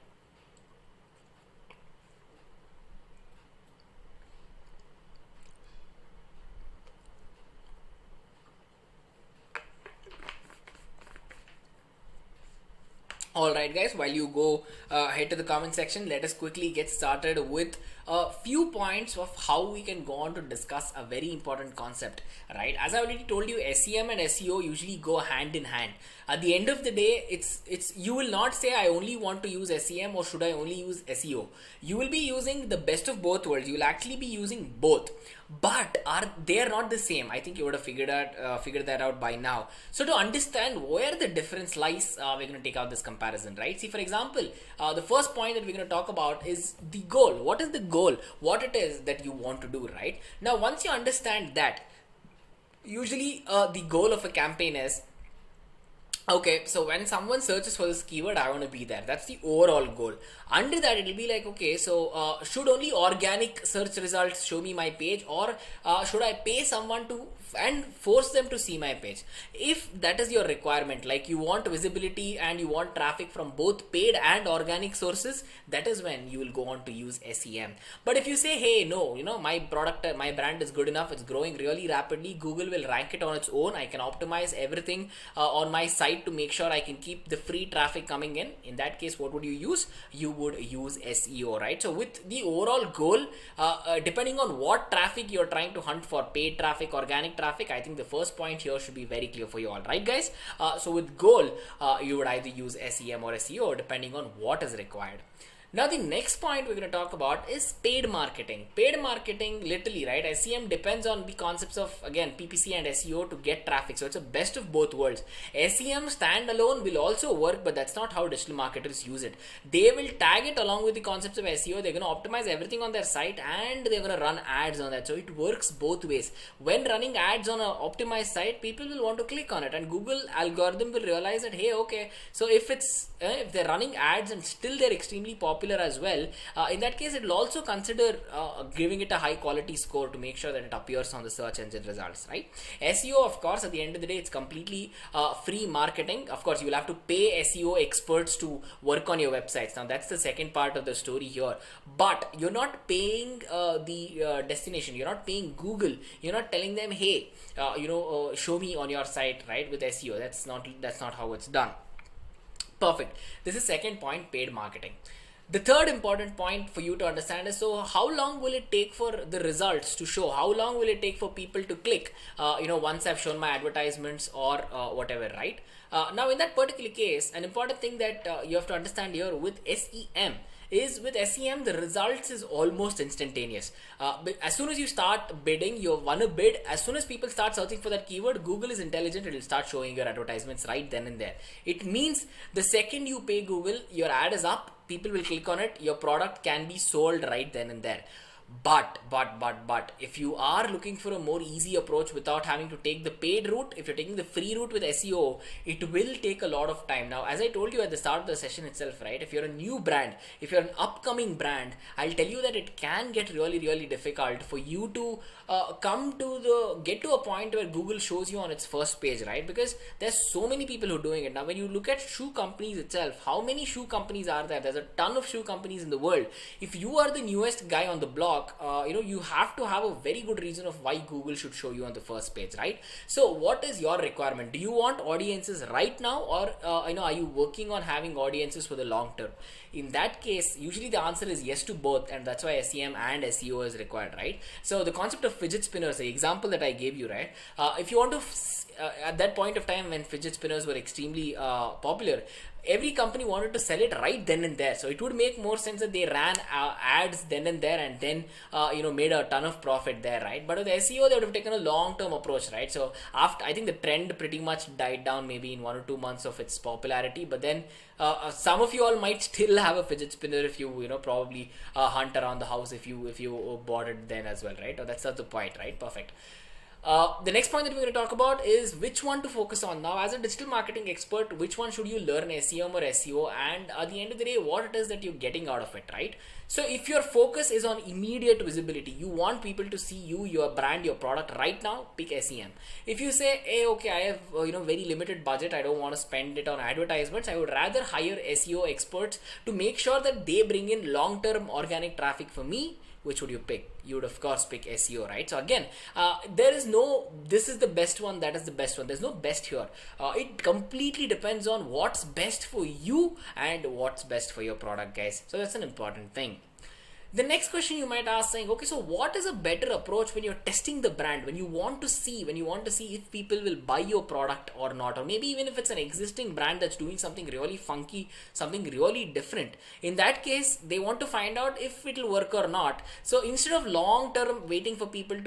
Alright guys, while you go head to the comment section, let us quickly get started with a few points of how we can go on to discuss a very important concept, right? As I already told you, SEM and SEO usually go hand in hand. At the end of the day, it's you will not say I only want to use SEM or should I only use SEO. You will be using the best of both worlds. You will actually be using both, but they are not the same. I think you would have figured that out by now. So to understand where the difference lies, we're going to take out this comparison, right? See, for example, the first point that we're going to talk about is the goal. What is the goal? What it is that you want to do, right? Now, once you understand that, usually the goal of a campaign is, okay, so when someone searches for this keyword, I want to be there. That's the overall goal. Under that, it will be like, okay, so should only organic search results show me my page, or should I pay someone to and force them to see my page? If that is your requirement, like you want visibility and you want traffic from both paid and organic sources, that is when you will go on to use SEM. But if you say, hey, no, my product, my brand is good enough, it's growing really rapidly, Google will rank it on its own, I can optimize everything on my site to make sure I can keep the free traffic coming in that case, what would you use? You would use SEO, right? So with the overall goal, depending on what traffic you're trying to hunt for, paid traffic, organic traffic, I think the first point here should be very clear for you all, right guys? So with goal, you would either use SEM or SEO depending on what is required. Now the next point we're going to talk about is paid marketing. Paid marketing, literally, right? SEM depends on the concepts of, again, PPC and SEO to get traffic. So it's a best of both worlds. SEM standalone will also work, but that's not how digital marketers use it. They will tag it along with the concepts of SEO. They're going to optimize everything on their site and they're going to run ads on that. So it works both ways. When running ads on an optimized site, people will want to click on it, and Google algorithm will realize that, hey, okay, so if they're running ads and still they're extremely popular as well, in that case it will also consider giving it a high quality score to make sure that it appears on the search engine results, right? SEO, of course, at the end of the day, it's completely free marketing. Of course, you will have to pay SEO experts to work on your websites. Now that's the second part of the story here, but you're not paying the destination, you're not paying Google, you're not telling them, hey, show me on your site, right? With SEO, that's not how it's done. Perfect. This is second point, paid marketing. The third important point for you to understand is, so how long will it take for the results to show? How long will it take for people to click, once I've shown my advertisements or whatever, right? Now, in that particular case, an important thing that you have to understand here with SEM is, with SEM, the results is almost instantaneous. As soon as you start bidding, you want to bid, as soon as people start searching for that keyword, Google is intelligent, it will start showing your advertisements right then and there. It means the second you pay Google, your ad is up, people will click on it, your product can be sold right then and there. But if you are looking for a more easy approach without having to take the paid route, if you're taking the free route with SEO, it will take a lot of time. Now, as I told you at the start of the session itself, right, if you're a new brand, if you're an upcoming brand, I'll tell you that it can get really difficult for you to get to a point where Google shows you on its first page, right? Because there's so many people who are doing it. Now, when you look at shoe companies itself, how many shoe companies are there? There's a ton of shoe companies in the world. If you are the newest guy on the block, you have to have a very good reason of why Google should show you on the first page, right? So what is your requirement? Do you want audiences right now, or are you working on having audiences for the long term? In that case, usually the answer is yes to both, and that's why SEM and SEO is required, right? So the concept of fidget spinners, the example that I gave you, right? If you want to at that point of time when fidget spinners were extremely popular, every company wanted to sell it right then and there. So it would make more sense that they ran ads then and there, and then made a ton of profit there, right? But with SEO, they would have taken a long-term approach, right? So after, I think the trend pretty much died down maybe in 1 or 2 months of its popularity. But then some of you all might still have a fidget spinner if you probably hunt around the house if you bought it then as well, right? Or that's not the point, right? Perfect. The next point that we're going to talk about is which one to focus on. Now, as a digital marketing expert, which one should you learn, SEM or SEO? And at the end of the day, what it is that you're getting out of it, right? So if your focus is on immediate visibility, you want people to see you, your brand, your product right now, pick SEM. If you say, hey, okay, I have very limited budget, I don't want to spend it on advertisements, I would rather hire SEO experts to make sure that they bring in long-term organic traffic for me. Which would you pick? You would of course pick SEO, right? So again, there is no, this is the best one, that is the best one. There's no best here. It completely depends on what's best for you and what's best for your product, guys. So that's an important thing. The next question you might ask, saying, okay, so what is a better approach when you're testing the brand, when you want to see if people will buy your product or not, or maybe even if it's an existing brand that's doing something really funky, something really different. In that case, they want to find out if it'll work or not. So instead of long term waiting for people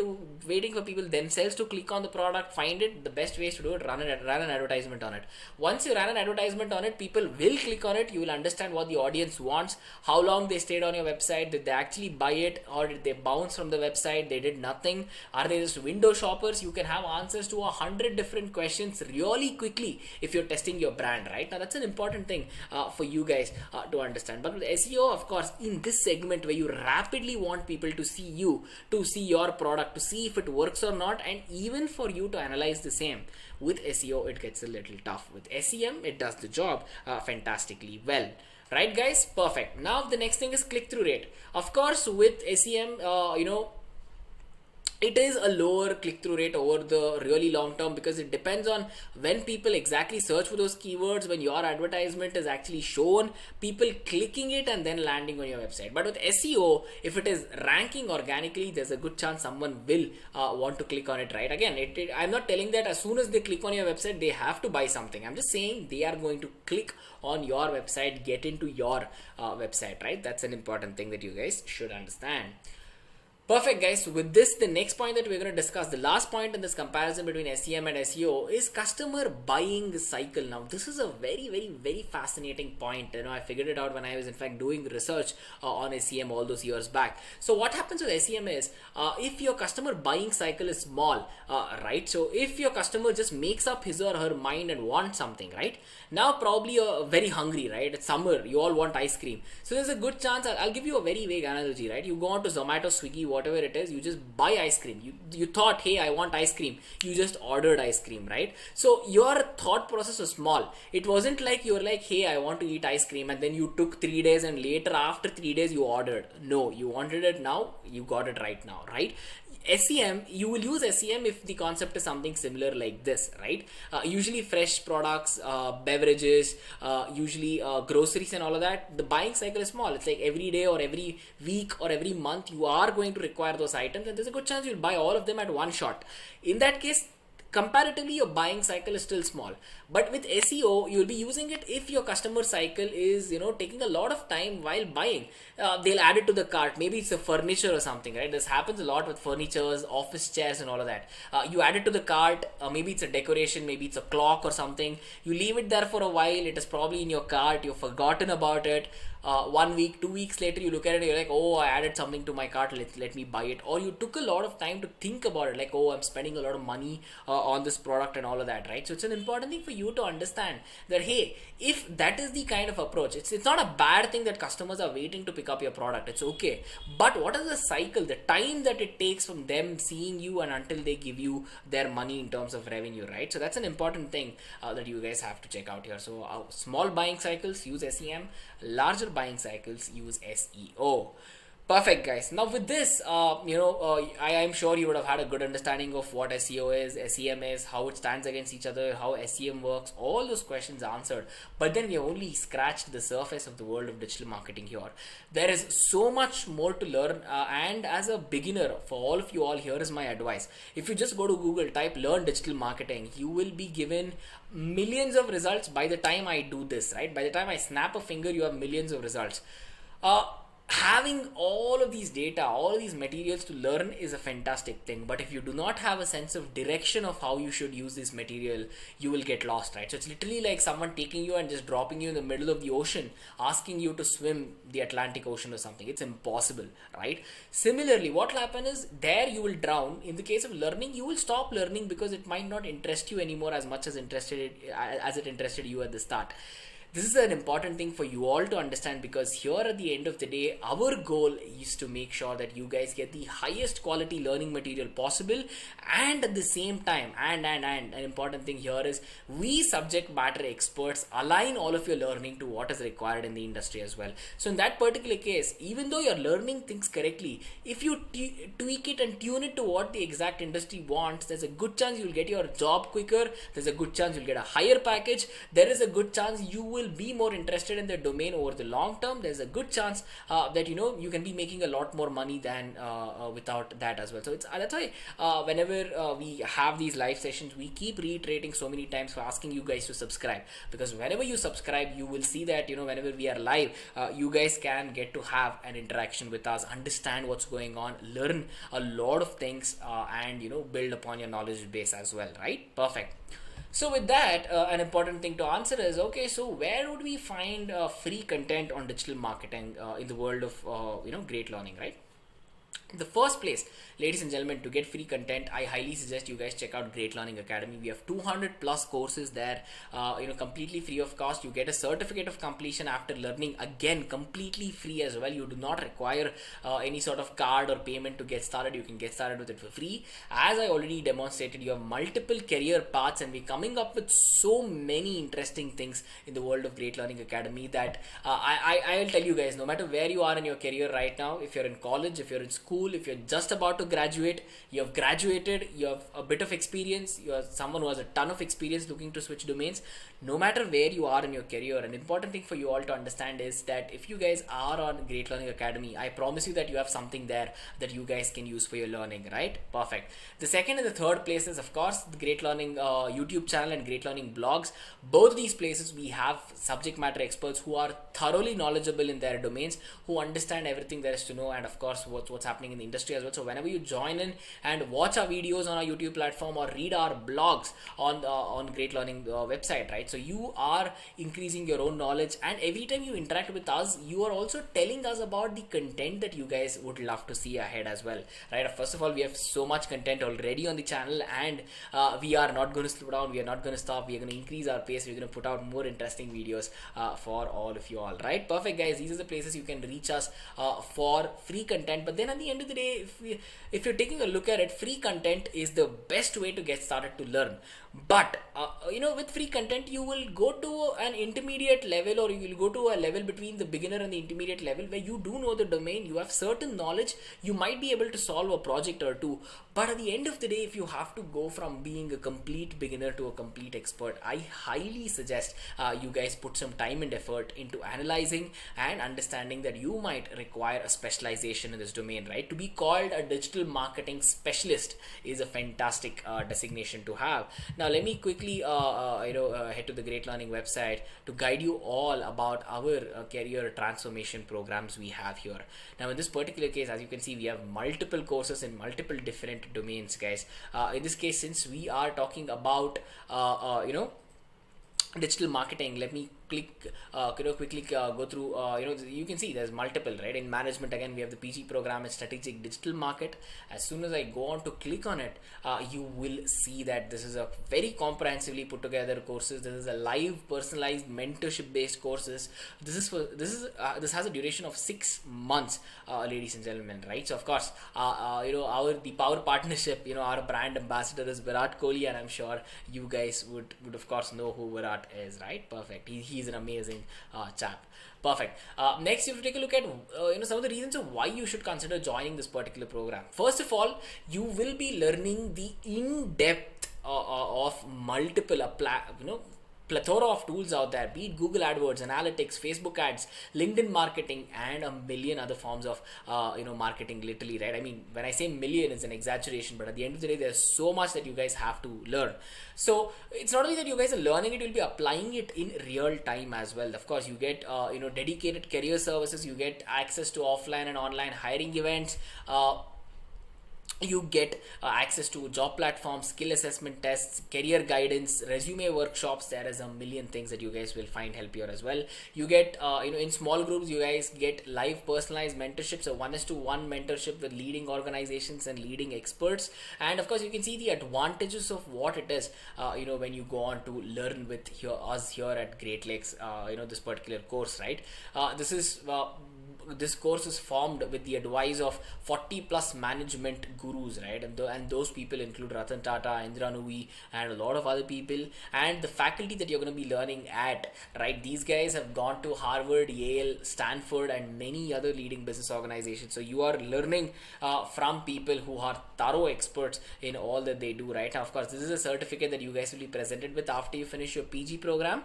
themselves to click on the product, find it, the best way is to do it, run an advertisement on it. Once you run an advertisement on it, people will click on it. You will understand what the audience wants, how long they stayed on your website, did they actually buy it, or did they bounce from the website, they did nothing, are they just window shoppers? You can have answers to 100 different questions really quickly if you're testing your brand, right? Now that's an important thing for you guys to understand. But with SEO, of course, in this segment where you rapidly want people to see you, to see your product, to see if it works or not, and even for you to analyze the same, with SEO it gets a little tough. With SEM, it does the job fantastically well. Right, guys? Perfect. Now the next thing is click-through rate. Of course, with SEM, it is a lower click-through rate over the really long term, because it depends on when people exactly search for those keywords, when your advertisement is actually shown, people clicking it and then landing on your website. But with SEO, if it is ranking organically, there's a good chance someone will want to click on it, right? Again, I'm not telling that as soon as they click on your website, they have to buy something. I'm just saying they are going to click on your website, get into your website, right? That's an important thing that you guys should understand. Perfect, guys. So with this, the next point that we're going to discuss, the last point in this comparison between SEM and SEO, is customer buying cycle. Now, this is a very fascinating point. I figured it out when I was in fact doing research on SEM all those years back. So what happens with SEM is, if your customer buying cycle is small, right? So if your customer just makes up his or her mind and wants something, right? Now probably you're very hungry, right? It's summer, you all want ice cream. So there's a good chance, I'll give you a very vague analogy, right? You go on to Zomato, Swiggy, whatever it is, you just buy ice cream. You thought, hey, I want ice cream. You just ordered ice cream, right? So your thought process was small. It wasn't like you were like, hey, I want to eat ice cream, and then you took 3 days and later after 3 days you ordered. No, you wanted it now, you got it right now, right? SEM, you will use SEM if the concept is something similar like this, right? Usually fresh products, beverages, usually groceries and all of that. The buying cycle is small. It's like every day or every week or every month you are going to require those items, and there's a good chance you'll buy all of them at one shot. In that case, comparatively your buying cycle is still small. But with SEO, you'll be using it if your customer cycle is taking a lot of time while buying. They'll add it to the cart. Maybe it's a furniture or something, right? This happens a lot with furnitures, office chairs and all of that. You add it to the cart. Maybe it's a decoration, maybe it's a clock or something. You leave it there for a while. It is probably in your cart. You've forgotten about it. 1 week, 2 weeks later, you look at it, you're like, oh, I added something to my cart, let me buy it. Or you took a lot of time to think about it, like, oh, I'm spending a lot of money on this product and all of that, right? So it's an important thing for you to understand that, hey, if that is the kind of approach, it's not a bad thing that customers are waiting to pick up your product. It's okay. But what is the cycle, the time that it takes from them seeing you and until they give you their money in terms of revenue, right? So that's an important thing that you guys have to check out here. So small buying cycles, use SEM. Larger buying cycles, use SEO. Perfect, guys. Now with this, I am sure you would have had a good understanding of what SEO is, SEM is, how it stands against each other, how SEM works, all those questions answered. But then we have only scratched the surface of the world of digital marketing here. There is so much more to learn, and as a beginner, for all of you all, here is my advice. If you just go to Google, type learn digital marketing, you will be given millions of results by the time I do this, right? By the time I snap a finger, you have millions of results. Having all of these data, all of these materials to learn is a fantastic thing. But if you do not have a sense of direction of how you should use this material, you will get lost, right? So it's literally like someone taking you and just dropping you in the middle of the ocean, asking you to swim the Atlantic Ocean or something. It's impossible, right? Similarly, what will happen is there you will drown. In the case of learning, you will stop learning because it might not interest you anymore as much as it interested you at the start. This is an important thing for you all to understand, because here at the end of the day, our goal is to make sure that you guys get the highest quality learning material possible, and at the same time, and an important thing here is we subject matter experts align all of your learning to what is required in the industry as well. So in that particular case, even though you're learning things correctly, if you tweak it and tune it to what the exact industry wants, there's a good chance you'll get your job quicker, there's a good chance you'll get a higher package, there is a good chance you will be more interested in the domain over the long term. There's a good chance that you can be making a lot more money than without that as well. So that's why whenever we have these live sessions, we keep reiterating so many times for asking you guys to subscribe, because whenever you subscribe, you will see that whenever we are live, you guys can get to have an interaction with us, understand what's going on, learn a lot of things, and build upon your knowledge base as well, right? Perfect. So with that, an important thing to answer is, okay, so where would we find free content on digital marketing in the world of great learning, right? The first place, ladies and gentlemen, to get free content, I highly suggest you guys check out Great Learning Academy. We have 200 plus courses there, completely free of cost. You get a certificate of completion after learning, again, completely free as well. You do not require any sort of card or payment to get started. You can get started with it for free. As I already demonstrated, you have multiple career paths, and we're coming up with so many interesting things in the world of Great Learning Academy that I will tell you guys, no matter where you are in your career right now, if you're in college, if you're in school, if you're just about to graduate, you have graduated, you have a bit of experience, you are someone who has a ton of experience looking to switch domains, no matter where you are in your career, an important thing for you all to understand is that if you guys are on Great Learning Academy, I promise you that you have something there that you guys can use for your learning, right? Perfect. The second and the third places, of course, the Great Learning YouTube channel and Great Learning blogs. Both these places we have subject matter experts who are thoroughly knowledgeable in their domains, who understand everything there is to know, and of course what's happening in the industry as well. So whenever you join in and watch our videos on our YouTube platform or read our blogs on Great Learning website, right? So you are increasing your own knowledge, and every time you interact with us, you are also telling us about the content that you guys would love to see ahead as well, right? First of all, we have so much content already on the channel, and we are not going to slow down, we are not going to stop, we are going to increase our pace, we're going to put out more interesting videos for all of you all, right? Perfect, guys. These are the places you can reach us for free content. But then at the end end of the day, if you're taking a look at it, free content is the best way to get started to learn. But with free content, you will go to an intermediate level, or you will go to a level between the beginner and the intermediate level, where you do know the domain, you have certain knowledge, you might be able to solve a project or two. But at the end of the day, if you have to go from being a complete beginner to a complete expert, I highly suggest you guys put some time and effort into analyzing and understanding that you might require a specialization in this domain, right? To be called a digital marketing specialist is a fantastic designation to have. Now, let me quickly head to the Great Learning website to guide you all about our career transformation programs we have here. Now, in this particular case, as you can see, we have multiple courses in multiple different domains, guys. In this case, since we are talking about digital marketing, let me quickly go through. You can see there's multiple, right? In management, again, we have the PG program in strategic digital market. As soon as I go on to click on it, you will see that this is a very comprehensively put together courses. This is a live personalized mentorship based courses. This has a duration of 6 months, ladies and gentlemen, right? So of course, the power partnership, our brand ambassador is Virat Kohli, and I'm sure you guys would of course know who Virat is, right? Perfect. He's an amazing chap. Perfect. Next, you have to take a look at some of the reasons of why you should consider joining this particular program. First of all, you will be learning the in-depth of multiple plethora of tools out there, be it Google AdWords, Analytics, Facebook ads, LinkedIn marketing, and a million other forms of marketing, literally, right? I mean, when I say million, it's an exaggeration, but at the end of the day, there's so much that you guys have to learn. So it's not only that you guys are learning it, you'll be applying it in real time as well. Of course, you get dedicated career services, you get access to offline and online hiring events, you get access to job platforms, skill assessment tests, career guidance, resume workshops. There is a million things that you guys will find help here as well. You get in small groups, you guys get live personalized mentorship, so 1:1 mentorship with leading organizations and leading experts. And of course, you can see the advantages of what it is when you go on to learn with us here at Great Lakes, this particular course, right? This course is formed with the advice of 40 plus management gurus, right? And those people include Ratan Tata, Indra Nooyi, and a lot of other people. And the faculty that you're going to be learning at, right? These guys have gone to Harvard, Yale, Stanford, and many other leading business organizations. So you are learning from people who are thorough experts in all that they do, right? Now, of course, this is a certificate that you guys will be presented with after you finish your PG program.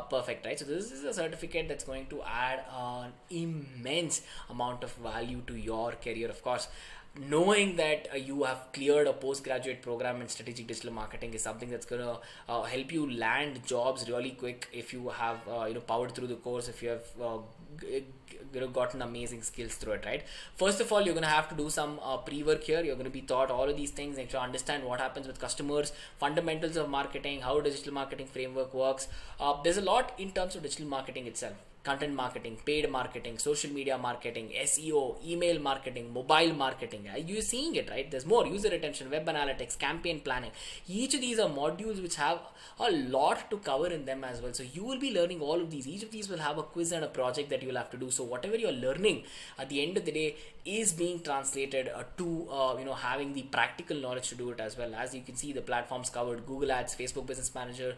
Perfect, right? So this is a certificate that's going to add an immense amount of value to your career. Of course, knowing that you have cleared a postgraduate program in strategic digital marketing is something that's going to help you land jobs really quick if you have powered through the course, if you have gotten amazing skills through it, right? First of all, you're going to have to do some pre-work here. You're going to be taught all of these things and to understand what happens with customers, fundamentals of marketing, how digital marketing framework works. There's a lot in terms of digital marketing itself. Content marketing, paid marketing, social media marketing, SEO, email marketing, mobile marketing. You're seeing it, right? There's more: user retention, web analytics, campaign planning. Each of these are modules which have a lot to cover in them as well. So you will be learning all of these. Each of these will have a quiz and a project that you'll have to do. So whatever you're learning at the end of the day is being translated to having the practical knowledge to do it as well. As you can see, the platforms covered: Google Ads, Facebook Business Manager,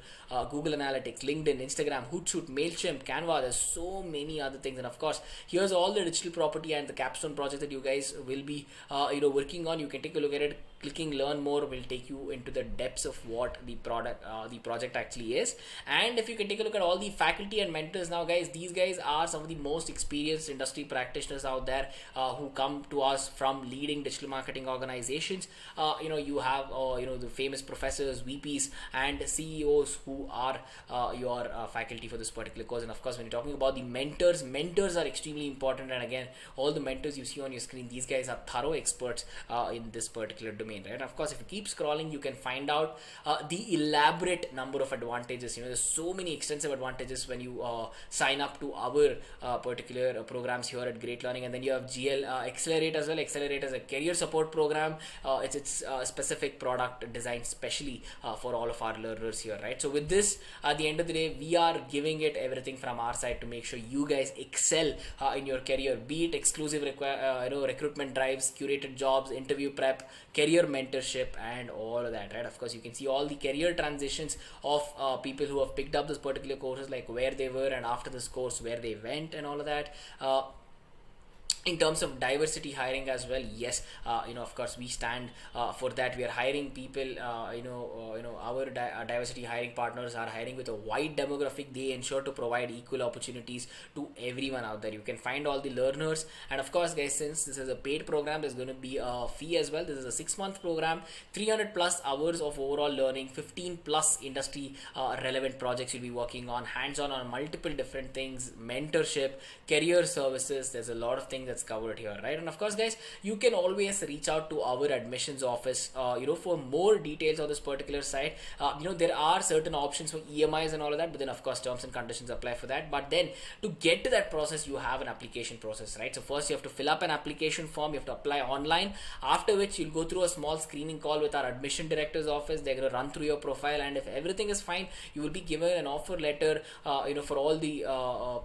Google Analytics, LinkedIn, Instagram, Hootsuite, MailChimp, Canva. There's so many other things. And of course, here's all the digital property and the capstone project that you guys will be working on. You can take a look at it. Clicking learn more will take you into the depths of what the project actually is. And if you can take a look at all the faculty and mentors now, guys, these guys are some of the most experienced industry practitioners out there who come to us from leading digital marketing organizations. You have the famous professors, VPs, and CEOs who are your faculty for this particular course. And of course, when you're talking about the mentors are extremely important. And again, all the mentors you see on your screen, these guys are thorough experts in this particular domain, right? Of course, if you keep scrolling, you can find out the elaborate number of advantages. There's so many extensive advantages when you sign up to our particular programs here at Great Learning. And then you have GL Accelerate as well. Accelerate is a career support program. It's a specific product designed specially for all of our learners here, right? So with this, at the end of the day, we are giving it everything from our side to make sure you guys excel in your career, be it exclusive recruitment drives, curated jobs, interview prep, career mentorship, and all of that, right? Of course, you can see all the career transitions of people who have picked up this particular courses, like where they were and after this course where they went and all of that. In terms of diversity hiring as well, yes, of course we stand for that. We are hiring people, our diversity hiring partners are hiring with a wide demographic. They ensure to provide equal opportunities to everyone out there. You can find all the learners, and of course guys, since this is a paid program, there's going to be a fee as well. This is a 6-month program, 300 plus hours of overall learning, 15 plus industry relevant projects you'll be working on, hands-on on multiple different things, mentorship, career services. There's a lot of things that's covered here, right? And of course guys, you can always reach out to our admissions office for more details on this particular site. There are certain options for EMIs and all of that, but then of course terms and conditions apply for that. But then to get to that process, you have an application process, right? So first you have to fill up an application form, you have to apply online, after which you'll go through a small screening call with our admission director's office. They're going to run through your profile, and if everything is fine, you will be given an offer letter for all the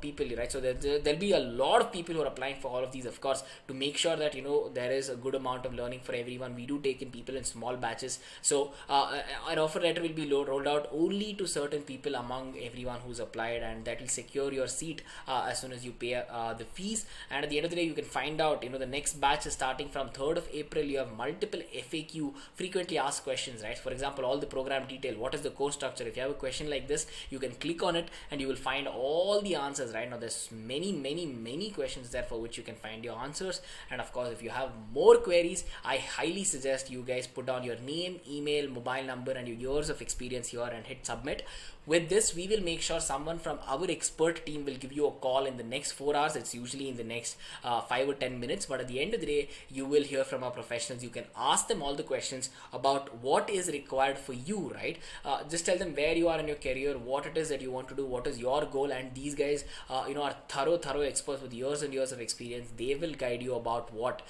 people, right? So there'll be a lot of people who are applying for all of these, of course, to make sure that there is a good amount of learning for everyone. We do take in people in small batches, so an offer letter will be rolled out only to certain people among everyone who's applied, and that will secure your seat as soon as you pay the fees. And at the end of the day, you can find out the next batch is starting from 3rd of April. You have multiple FAQ, frequently asked questions, right? For example, all the program detail, what is the course structure. If you have a question like this, you can click on it and you will find all the answers. Right now there's many questions there for which you can find your answers. And of course, if you have more queries, I highly suggest you guys put down your name, email, mobile number, and your years of experience here and hit submit. With this, we will make sure someone from our expert team will give you a call in the next 4 hours. It's usually in the next 5 or 10 minutes, but at the end of the day, you will hear from our professionals. You can ask them all the questions about what is required for you, right? Just tell them where you are in your career, what it is that you want to do, what is your goal, and these guys are thorough experts with years and years of experience. They will guide you about what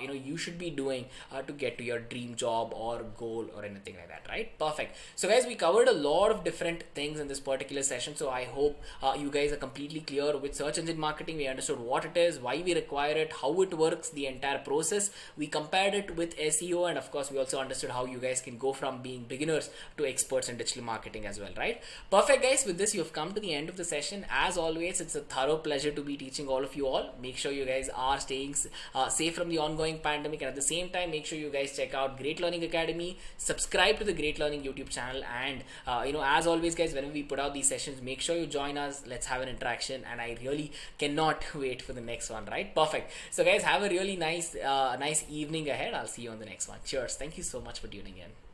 you should be doing to get to your dream job or goal or anything like that, right? Perfect. So guys, we covered a lot of different things in this particular session, so I hope you guys are completely clear with search engine marketing. We understood what it is, why we require it, how it works, the entire process. We compared it with SEO, and of course we also understood how you guys can go from being beginners to experts in digital marketing as well, right? Perfect guys, with this you have come to the end of the session. As always, it's a thorough pleasure to be teaching all of you all. Make sure you guys are staying safe from the ongoing pandemic, and at the same time, make sure you guys check out Great Learning Academy, subscribe to the Great Learning YouTube channel, and as always guys, whenever we put out these sessions, make sure you join us. Let's have an interaction, and I really cannot wait for the next one, right? Perfect. So guys, have a really nice evening ahead. I'll see you on the next one. Cheers. Thank you so much for tuning in.